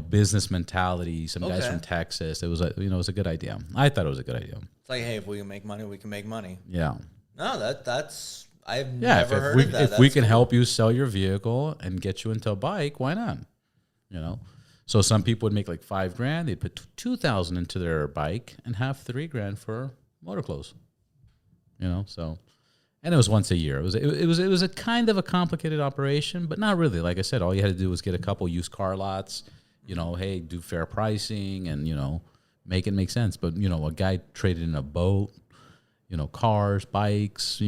Business mentality. Some guys from Texas. It was it was a good idea. I thought it was a good idea. It's like, hey, if we can make money, we can make money. Yeah. No, that's I've never heard of that. If we can help you sell your vehicle and get you into a bike, why not? So some people would make like $5,000. They'd put $2,000 into their bike and have $3,000 for motor clothes. So. And it was once a year. It was a kind of a complicated operation, but not really. Like I said, all you had to do was get a couple used car lots. Hey, do fair pricing and make it make sense. But a guy traded in a boat. cars, bikes,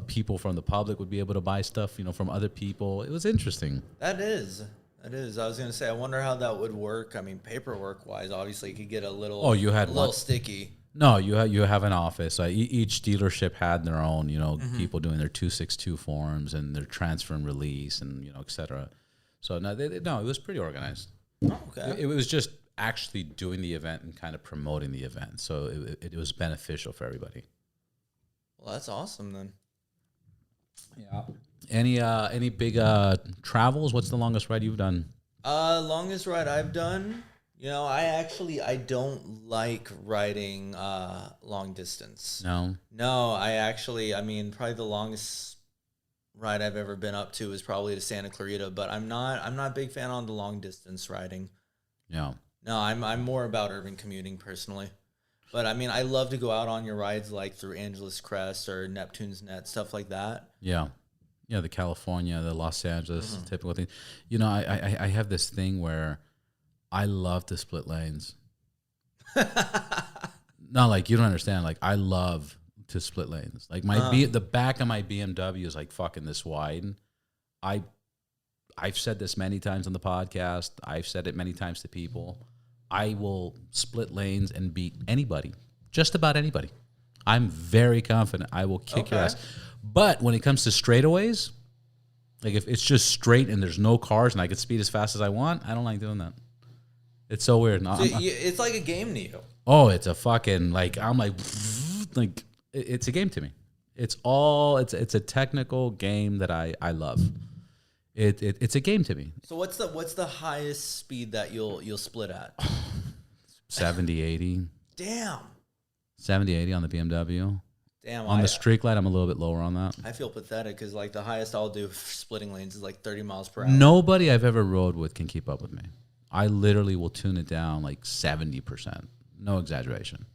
people from the public would be able to buy stuff, from other people. It was interesting. That is. I was gonna say, I wonder how that would work. I mean, paperwork wise, obviously, it could get a little. Oh, you had a little sticky. No, you have an office. Each dealership had their own, people doing their 262 forms and their transfer and release, and et cetera. So no, it was pretty organized. Oh, okay. It was just actually doing the event and kind of promoting the event, so it was beneficial for everybody. Well, that's awesome then. Yeah. Any big travels? What's the longest ride you've done? Longest ride I've done. I don't like riding long distance. No. No, probably the longest ride I've ever been up to is probably to Santa Clarita, but I'm not a big fan on the long distance riding. Yeah. No, I'm more about urban commuting personally. But I love to go out on your rides like through Angeles Crest or Neptune's Net, stuff like that. Yeah. Yeah, the California, the Los Angeles typical thing. I have this thing where I love to split lanes. No, like you don't understand. Like I love to split lanes. Like the back of my BMW is like fucking this wide. I've said this many times on the podcast. I've said it many times to people. I will split lanes and beat anybody, just about anybody. I'm very confident I will kick your ass. But when it comes to straightaways, like if it's just straight and there's no cars and I can speed as fast as I want, I don't like doing that. It's so weird. No, it's like a game to you. Oh, it's a fucking I'm like it's a game to me. It's a technical game that I love. It's a game to me. So what's the highest speed that you'll split at? 70, 80. Damn. 70, 80 on the BMW. Damn. On the street light, I'm a little bit lower on that. I feel pathetic because like the highest I'll do for splitting lanes is like 30 miles per hour. Nobody I've ever rode with can keep up with me. I literally will tune it down like 70%. No exaggeration.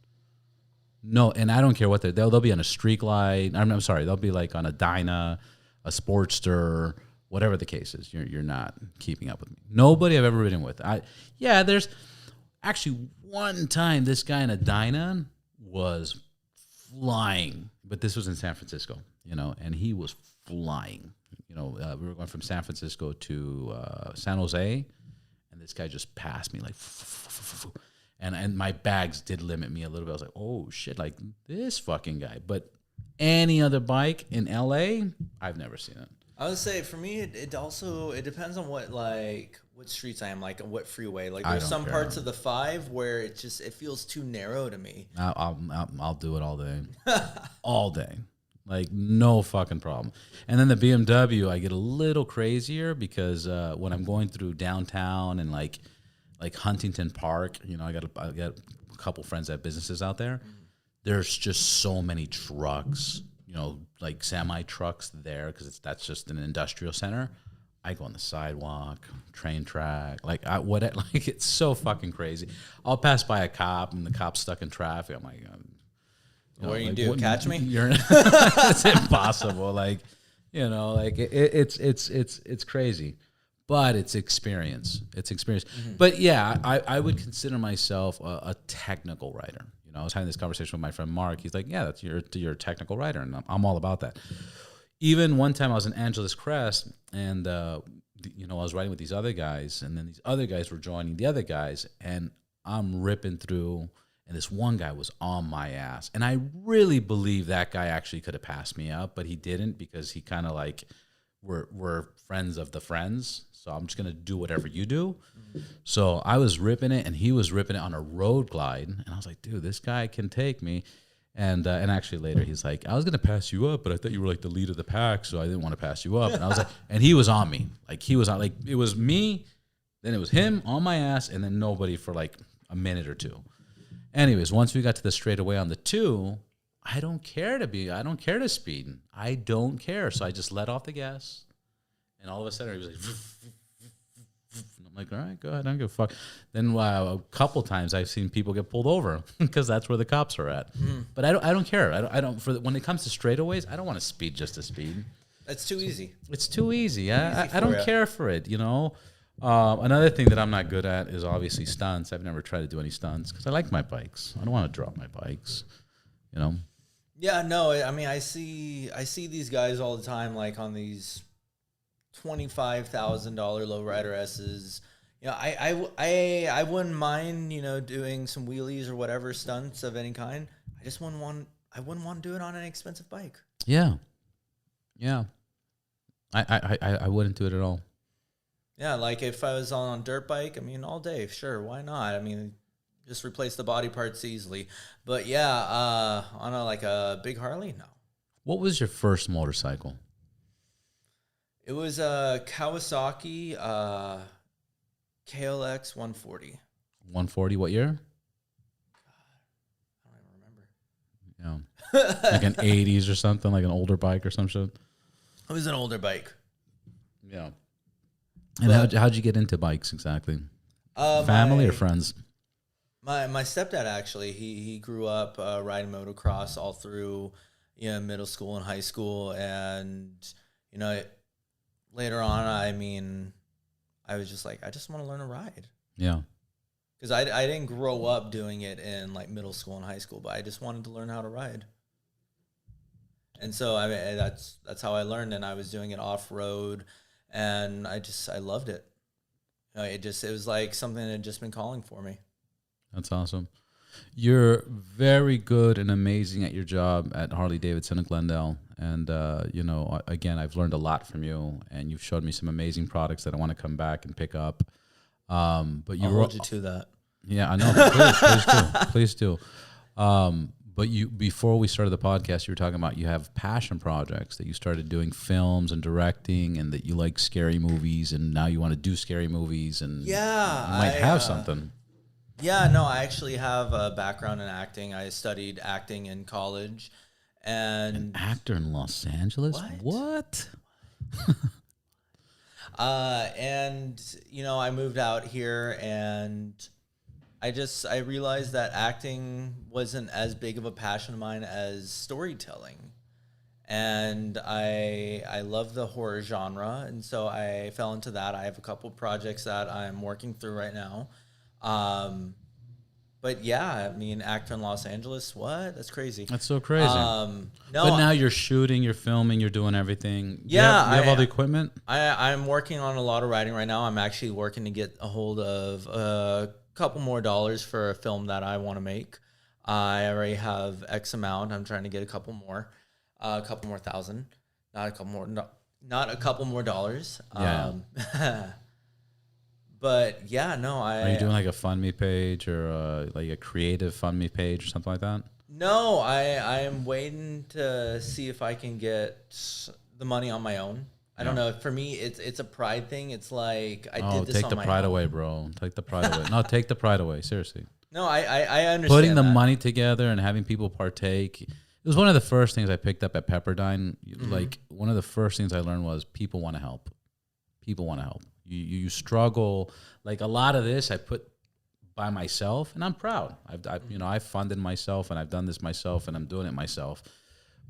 No, and I don't care what they'll be on a street light. I'm sorry, they'll be like on a Dyna, a Sportster, whatever the case is. You're not keeping up with me. Nobody I've ever ridden with. There's actually one time this guy in a Dyna was flying, but this was in San Francisco, and he was flying. We were going from San Francisco to San Jose, and this guy just passed me like, and my bags did limit me a little bit. I was like, oh shit, like this fucking guy. But any other bike in LA, I've never seen it. I would say for me, it depends on what streets I am, like what freeway. Like there's some parts of the 5 where it feels too narrow to me. I'll do it all day, all day, like no fucking problem. And then the BMW, I get a little crazier because when I'm going through downtown and like Huntington Park, I got a couple friends that have businesses out there. There's just so many trucks. Like semi trucks there because that's just an industrial center. I go on the sidewalk, train track, like it's so fucking crazy. I'll pass by a cop and the cop's stuck in traffic. I'm like, what do you do? Catch me? It's impossible. It's crazy, but it's experience. It's experience. Mm-hmm. But yeah, I would consider myself a technical writer. I was having this conversation with my friend Mark. He's like, yeah, you're a technical writer, and I'm all about that. Even one time I was in Angeles Crest, and I was riding with these other guys, and then these other guys were joining the other guys, and I'm ripping through, and this one guy was on my ass. And I really believe that guy actually could have passed me up, but he didn't because he kind of like we're friends of the friends. So I'm just going to do whatever you do. Mm-hmm. So I was ripping it, and he was ripping it on a road glide. And I was like, dude, this guy can take me. And actually later he's like, I was going to pass you up, but I thought you were like the lead of the pack, so I didn't want to pass you up. And I was like, and he was on me. Like he was on, like it was me, then it was him on my ass, and then nobody for like a minute or two. Anyways, once we got to the straightaway on the 2, I don't care to speed. I don't care. So I just let off the gas. And all of a sudden, he was like, and I'm like, all right, go ahead. I don't give a fuck. Then a couple times I've seen people get pulled over because that's where the cops are at. Mm. But I don't care. I don't. When it comes to straightaways, I don't want to speed just to speed. That's too easy. It's too easy. I don't care for it. Another thing that I'm not good at is obviously stunts. I've never tried to do any stunts because I like my bikes. I don't want to drop my bikes. Yeah, no, I mean, I see these guys all the time, like on these $25,000 lowrider S's. You know, I wouldn't mind, you know, doing some wheelies or whatever stunts of any kind. I wouldn't want to do it on an expensive bike. Yeah. Yeah. I wouldn't do it at all. Yeah, like if I was on a dirt bike, I mean, all day, sure, why not? I mean, just replace the body parts easily. But yeah, on a big Harley, no. What was your first motorcycle? It was a Kawasaki KLX 140. 140, what year? I don't even remember. Yeah. Like an 80s or something, like an older bike or some shit? It was an older bike. Yeah. And how'd you get into bikes exactly? Family or friends? My stepdad, actually, he grew up riding motocross all through, you know, middle school and high school. And, you know, later on, I mean, I was just like, I just want to learn to ride. Yeah. Because I didn't grow up doing it in like middle school and high school, but I just wanted to learn how to ride. And so I mean, that's how I learned, and I was doing it off road, and I loved it. You know, it was like something that had just been calling for me. That's awesome. You're very good and amazing at your job at Harley Davidson in Glendale. And, you know, again, I've learned a lot from you, and you've showed me some amazing products that I want to come back and pick up. But I'll hold you to that. Yeah, I know. Please do. But before we started the podcast, you were talking about you have passion projects that you started doing films and directing, and that you like scary movies, and now you want to do scary movies, and yeah, you might have something. Yeah, no, I actually have a background in acting. I studied acting in college. An actor in Los Angeles? What? And, you know, I moved out here, and I realized that acting wasn't as big of a passion of mine as storytelling. And I love the horror genre, and so I fell into that. I have a couple projects that I'm working through right now. But yeah, I mean, actor in Los Angeles, what? That's crazy. That's so crazy. No, but now you're shooting, you're filming, you're doing everything. Yeah. You have all the equipment? I'm working on a lot of writing right now. I'm actually working to get a hold of a couple more dollars for a film that I want to make. I already have X amount. I'm trying to get a couple more thousand, not a couple more dollars. Yeah. But yeah, no, Are you doing like a fund me page or like a creative fund me page or something like that? No, I am waiting to see if I can get the money on my own. I don't know. For me, it's a pride thing. It's like I did this on my own. Take the pride away, bro. Take the pride away. No, take the pride away. Seriously. No, I understand. Putting the money together and having people partake. It was one of the first things I picked up at Pepperdine. Mm-hmm. Like one of the first things I learned was people want to help. People want to help. You struggle. Like a lot of this I put by myself, and I'm proud. I've funded myself, and I've done this myself, and I'm doing it myself.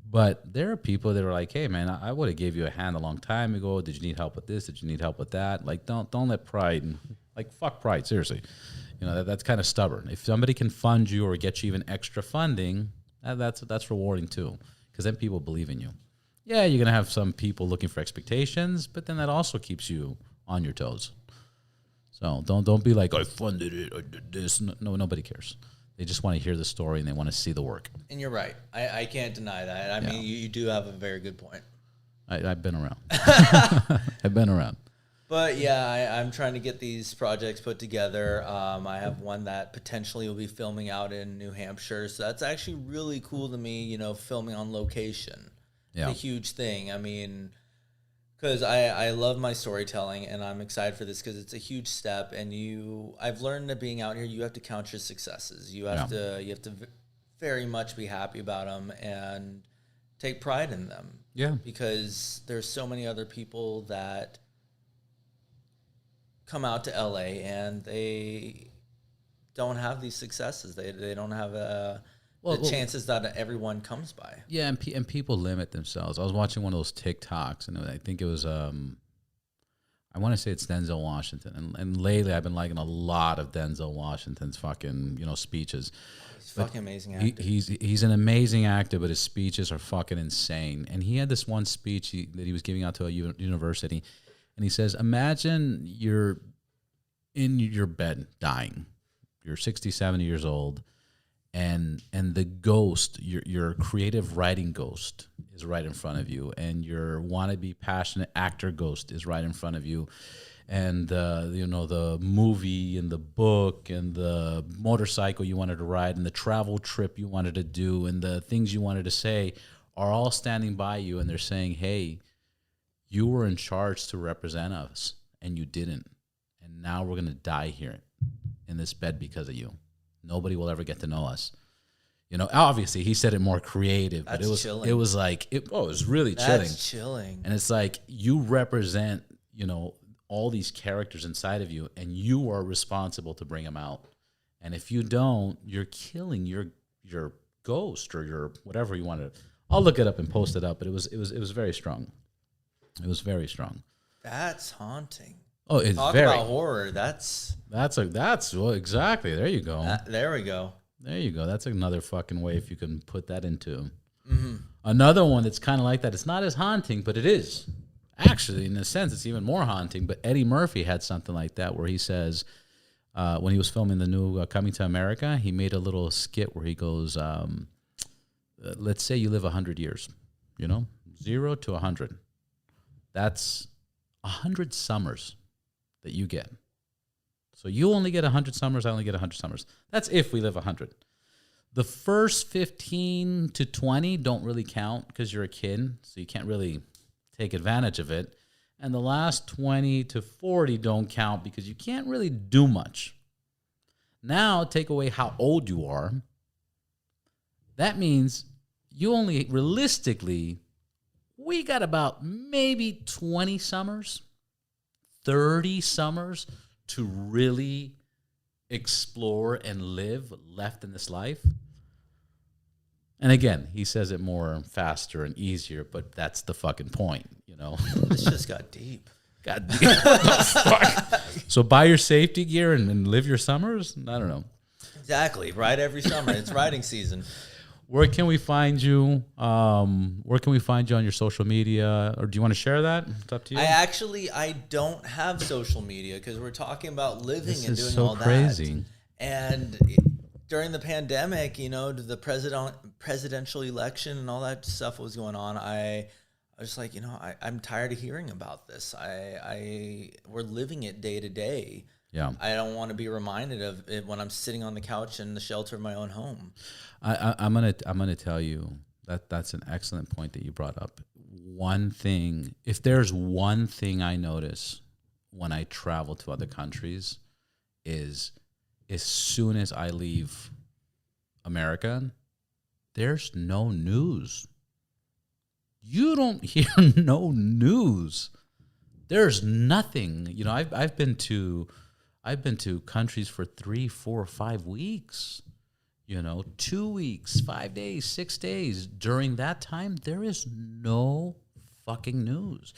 But there are people that are like, hey man, I would have gave you a hand a long time ago. Did you need help with this? Did you need help with that? Like don't let pride, like fuck pride, seriously. You know, that's kind of stubborn. If somebody can fund you or get you even extra funding, that's rewarding too, because then people believe in you. Yeah, you're gonna have some people looking for expectations, but then that also keeps you on your toes. So don't be like, I funded it, I did this. No, nobody cares. They just want to hear the story and they want to see the work. And you're right. I can't deny that. I mean, you do have a very good point. I've been around. I've been around. But yeah, I'm trying to get these projects put together. I have one that potentially will be filming out in New Hampshire. So that's actually really cool to me, you know, filming on location. Yeah. It's a huge thing. I mean, because I love my storytelling, and I'm excited for this because it's a huge step. And I've learned that being out here, you have to count your successes. You have to very much be happy about them and take pride in them. Yeah. Because there's so many other people that come out to LA and they don't have these successes. They don't have the chances that everyone comes by. Yeah, and people limit themselves. I was watching one of those TikToks, and I think it was I want to say it's Denzel Washington, and lately I've been liking a lot of Denzel Washington's fucking speeches. He's fucking amazing actor. He's an amazing actor, but his speeches are fucking insane. And he had this one speech that he was giving out to a university, and he says, "Imagine you're in your bed dying, you're 60, 70 years old, and the ghost, your creative writing ghost, is right in front of you, and your wannabe passionate actor ghost is right in front of you, and the movie and the book and the motorcycle you wanted to ride and the travel trip you wanted to do and the things you wanted to say are all standing by you, and they're saying, hey, you were in charge to represent us and you didn't, and now we're going to die here in this bed because of you. Nobody will ever get to know us." Obviously he said it more creative, but chilling. It was like, it was really chilling. That's chilling. And it's like, you represent, all these characters inside of you, and you are responsible to bring them out. And if you don't, you're killing your ghost or your whatever you want to. I'll look it up and post it up, but it was very strong. It was very strong. That's haunting. Oh, it's Talk very about horror. That's well, exactly. There you go. There we go. There you go. That's another fucking way if you can put that into. Mm-hmm. Another one that's kind of like that. It's not as haunting, but it is. Actually, in a sense, it's even more haunting. But Eddie Murphy had something like that where he says, when he was filming the new Coming to America, he made a little skit where he goes, let's say you live 100 years, 0 to 100. That's 100 summers that you get. So you only get 100 summers, I only get 100 summers. That's if we live 100. The first 15 to 20 don't really count because you're a kid, so you can't really take advantage of it. And the last 20 to 40 don't count because you can't really do much. Now, take away how old you are. That means you only, realistically, we got about maybe 20 summers, 30 summers to really explore and live left in this life. And again, he says it more faster and easier, but that's the fucking point, This just got deep. God damn. Fuck. So buy your safety gear and live your summers? I don't know. Exactly. Ride every summer. It's riding season. Where can we find you? Where can we find you on your social media? Or do you want to share that? It's up to you. I don't have social media because we're talking about living This and is doing so all crazy. that. And during the pandemic, the presidential election and all that stuff was going on. I was like, I'm tired of hearing about this. We're living it day to day. Yeah. I don't want to be reminded of it when I'm sitting on the couch in the shelter of my own home. I'm gonna tell you that's an excellent point that you brought up. One thing, if there's one thing I notice when I travel to other countries, is as soon as I leave America, there's no news. You don't hear no news. There's nothing. I've been to countries for 3, 4, 5 weeks. 2 weeks, 5 days, 6 days. During that time, there is no fucking news.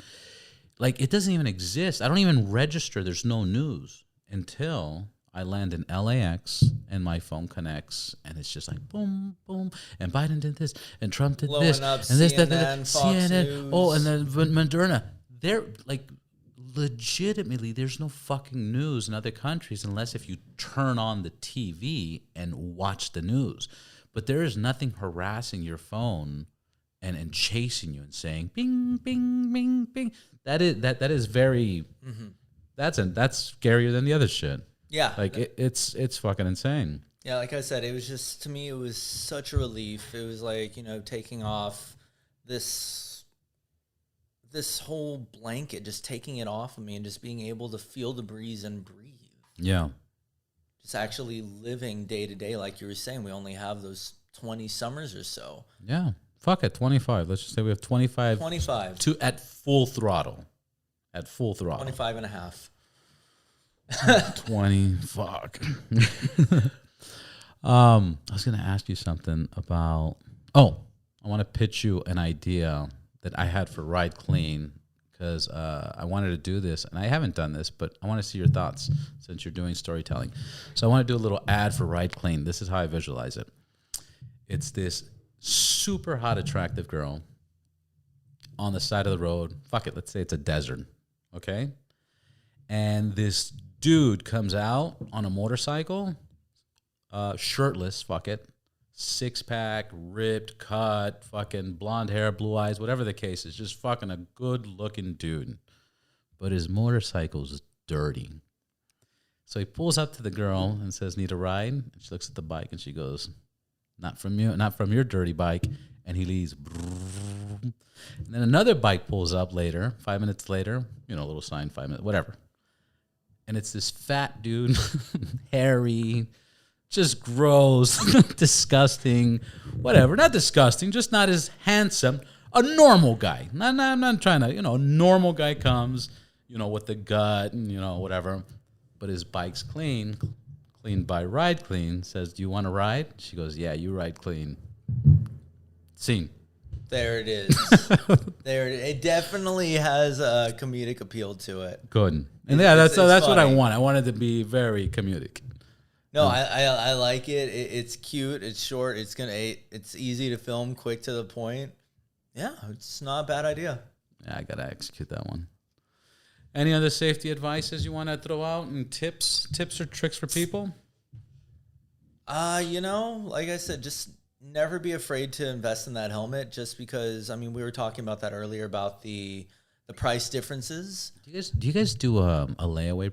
Like, it doesn't even exist. I don't even register. There's no news until I land in LAX and my phone connects, and it's just like boom, boom, and Biden did this, and Trump did Blowing this, up and this, CNN, that, Fox CNN. News. Oh, and then Moderna. They're like, legitimately, there's no fucking news in other countries unless if you turn on the TV and watch the news. But there is nothing harassing your phone and chasing you and saying bing, bing, bing, bing. That is very. Mm-hmm. That's scarier than the other shit. Yeah, like it's fucking insane. Yeah, like I said, it was just, to me, it was such a relief. It was like, taking off this whole blanket, just taking it off of me and just being able to feel the breeze and breathe. Yeah. Just actually living day to day. Like you were saying, we only have those 20 summers or so. Yeah. Fuck it, 25. Let's just say we have 25. 25. At full throttle. At full throttle. 25 and a half. 20. Fuck. I was going to ask you something about... I want to pitch you an idea that I had for Ride Clean because I wanted to do this, and I haven't done this, but I want to see your thoughts since you're doing storytelling. So I want to do a little ad for Ride Clean. This is how I visualize it. It's this super hot, attractive girl on the side of the road. Fuck it, let's say it's a desert, okay? And this dude comes out on a motorcycle, shirtless, fuck it, six-pack, ripped, cut, fucking blonde hair, blue eyes, whatever the case is, just fucking a good-looking dude. But his motorcycle's dirty. So he pulls up to the girl and says, "Need a ride?" And she looks at the bike and she goes, "Not from you, not from your dirty bike." And he leaves. And then another bike pulls up later, 5 minutes later, a little sign, 5 minutes, whatever. And it's this fat dude, hairy, just gross, disgusting, whatever. Not disgusting, just not as handsome. A normal guy. I'm not trying to, a normal guy comes, with the gut and, whatever. But his bike's clean by Ride Clean. Says, "Do you want to ride?" She goes, "Yeah, you ride clean." Scene. There it is. It definitely has a comedic appeal to it. Good. And that's what I want. I want it to be very comedic. No, I like it. It's cute. It's short. It's easy to film, quick to the point. Yeah, it's not a bad idea. Yeah, I gotta execute that one. Any other safety advices you want to throw out and tips or tricks for people? Like I said, just never be afraid to invest in that helmet. Just because, we were talking about that earlier about the price differences. Do you guys do a layaway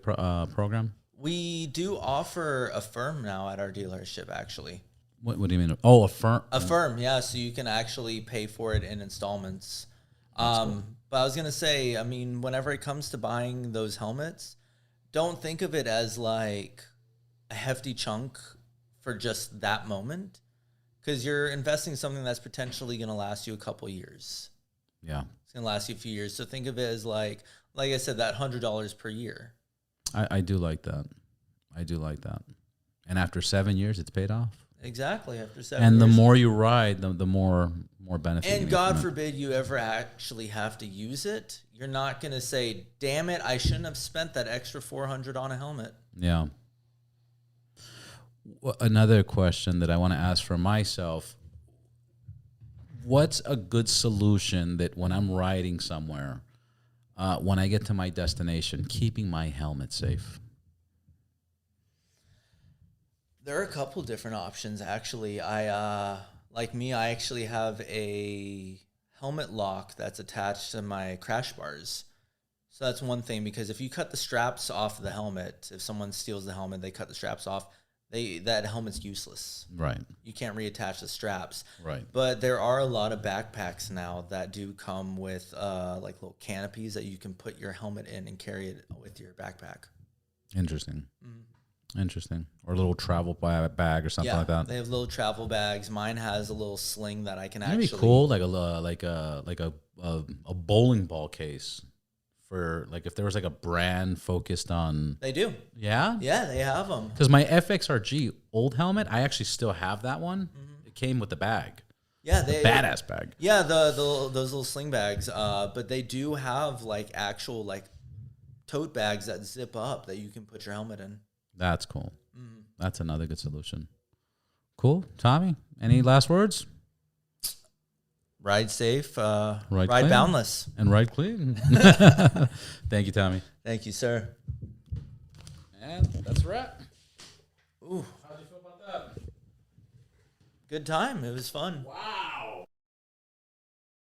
program? We do offer a firm now at our dealership, actually. What do you mean? Oh, a firm? A firm, yeah. So you can actually pay for it in installments. Cool. But I was going to say, whenever it comes to buying those helmets, don't think of it as like a hefty chunk for just that moment, because you're investing in something that's potentially going to last you a couple years. Yeah. It's going to last you a few years. So think of it as like I said, that $100 per year. I do like that. And after 7 years, it's paid off. Exactly. After 7 years. And the more you ride, the more benefit. And God forbid you ever actually have to use it. You're not going to say, "Damn it, I shouldn't have spent that extra $400 on a helmet." Yeah. Another question that I want to ask for myself: what's a good solution that when I'm riding somewhere, when I get to my destination, keeping my helmet safe? There are a couple different options, actually. I actually have a helmet lock that's attached to my crash bars. So that's one thing, because if you cut the straps off of the helmet, if someone steals the helmet, they cut the straps off, that helmet's useless. Right. You can't reattach the straps. Right. But there are a lot of backpacks now that do come with like little canopies that you can put your helmet in and carry it with your backpack. Interesting. Interesting. Or a little travel bag or something like that. They have little travel bags. Mine has a little sling that I can That'd actually. be cool, like a bowling ball case for like if there was like a brand focused on. They do. Yeah. Yeah, they have them. Because my FXRG old helmet, I actually still have that one. It came with the bag. Yeah, badass bag. Yeah, those little sling bags. But they do have like actual like tote bags that zip up that you can put your helmet in. That's cool. That's another good solution. Cool. Tommy, any last words? Ride safe, ride clean. boundless. And ride clean. Thank you, Tommy. Thank you, sir. And that's a wrap. Ooh. How do you feel about that? Good time. It was fun. Wow.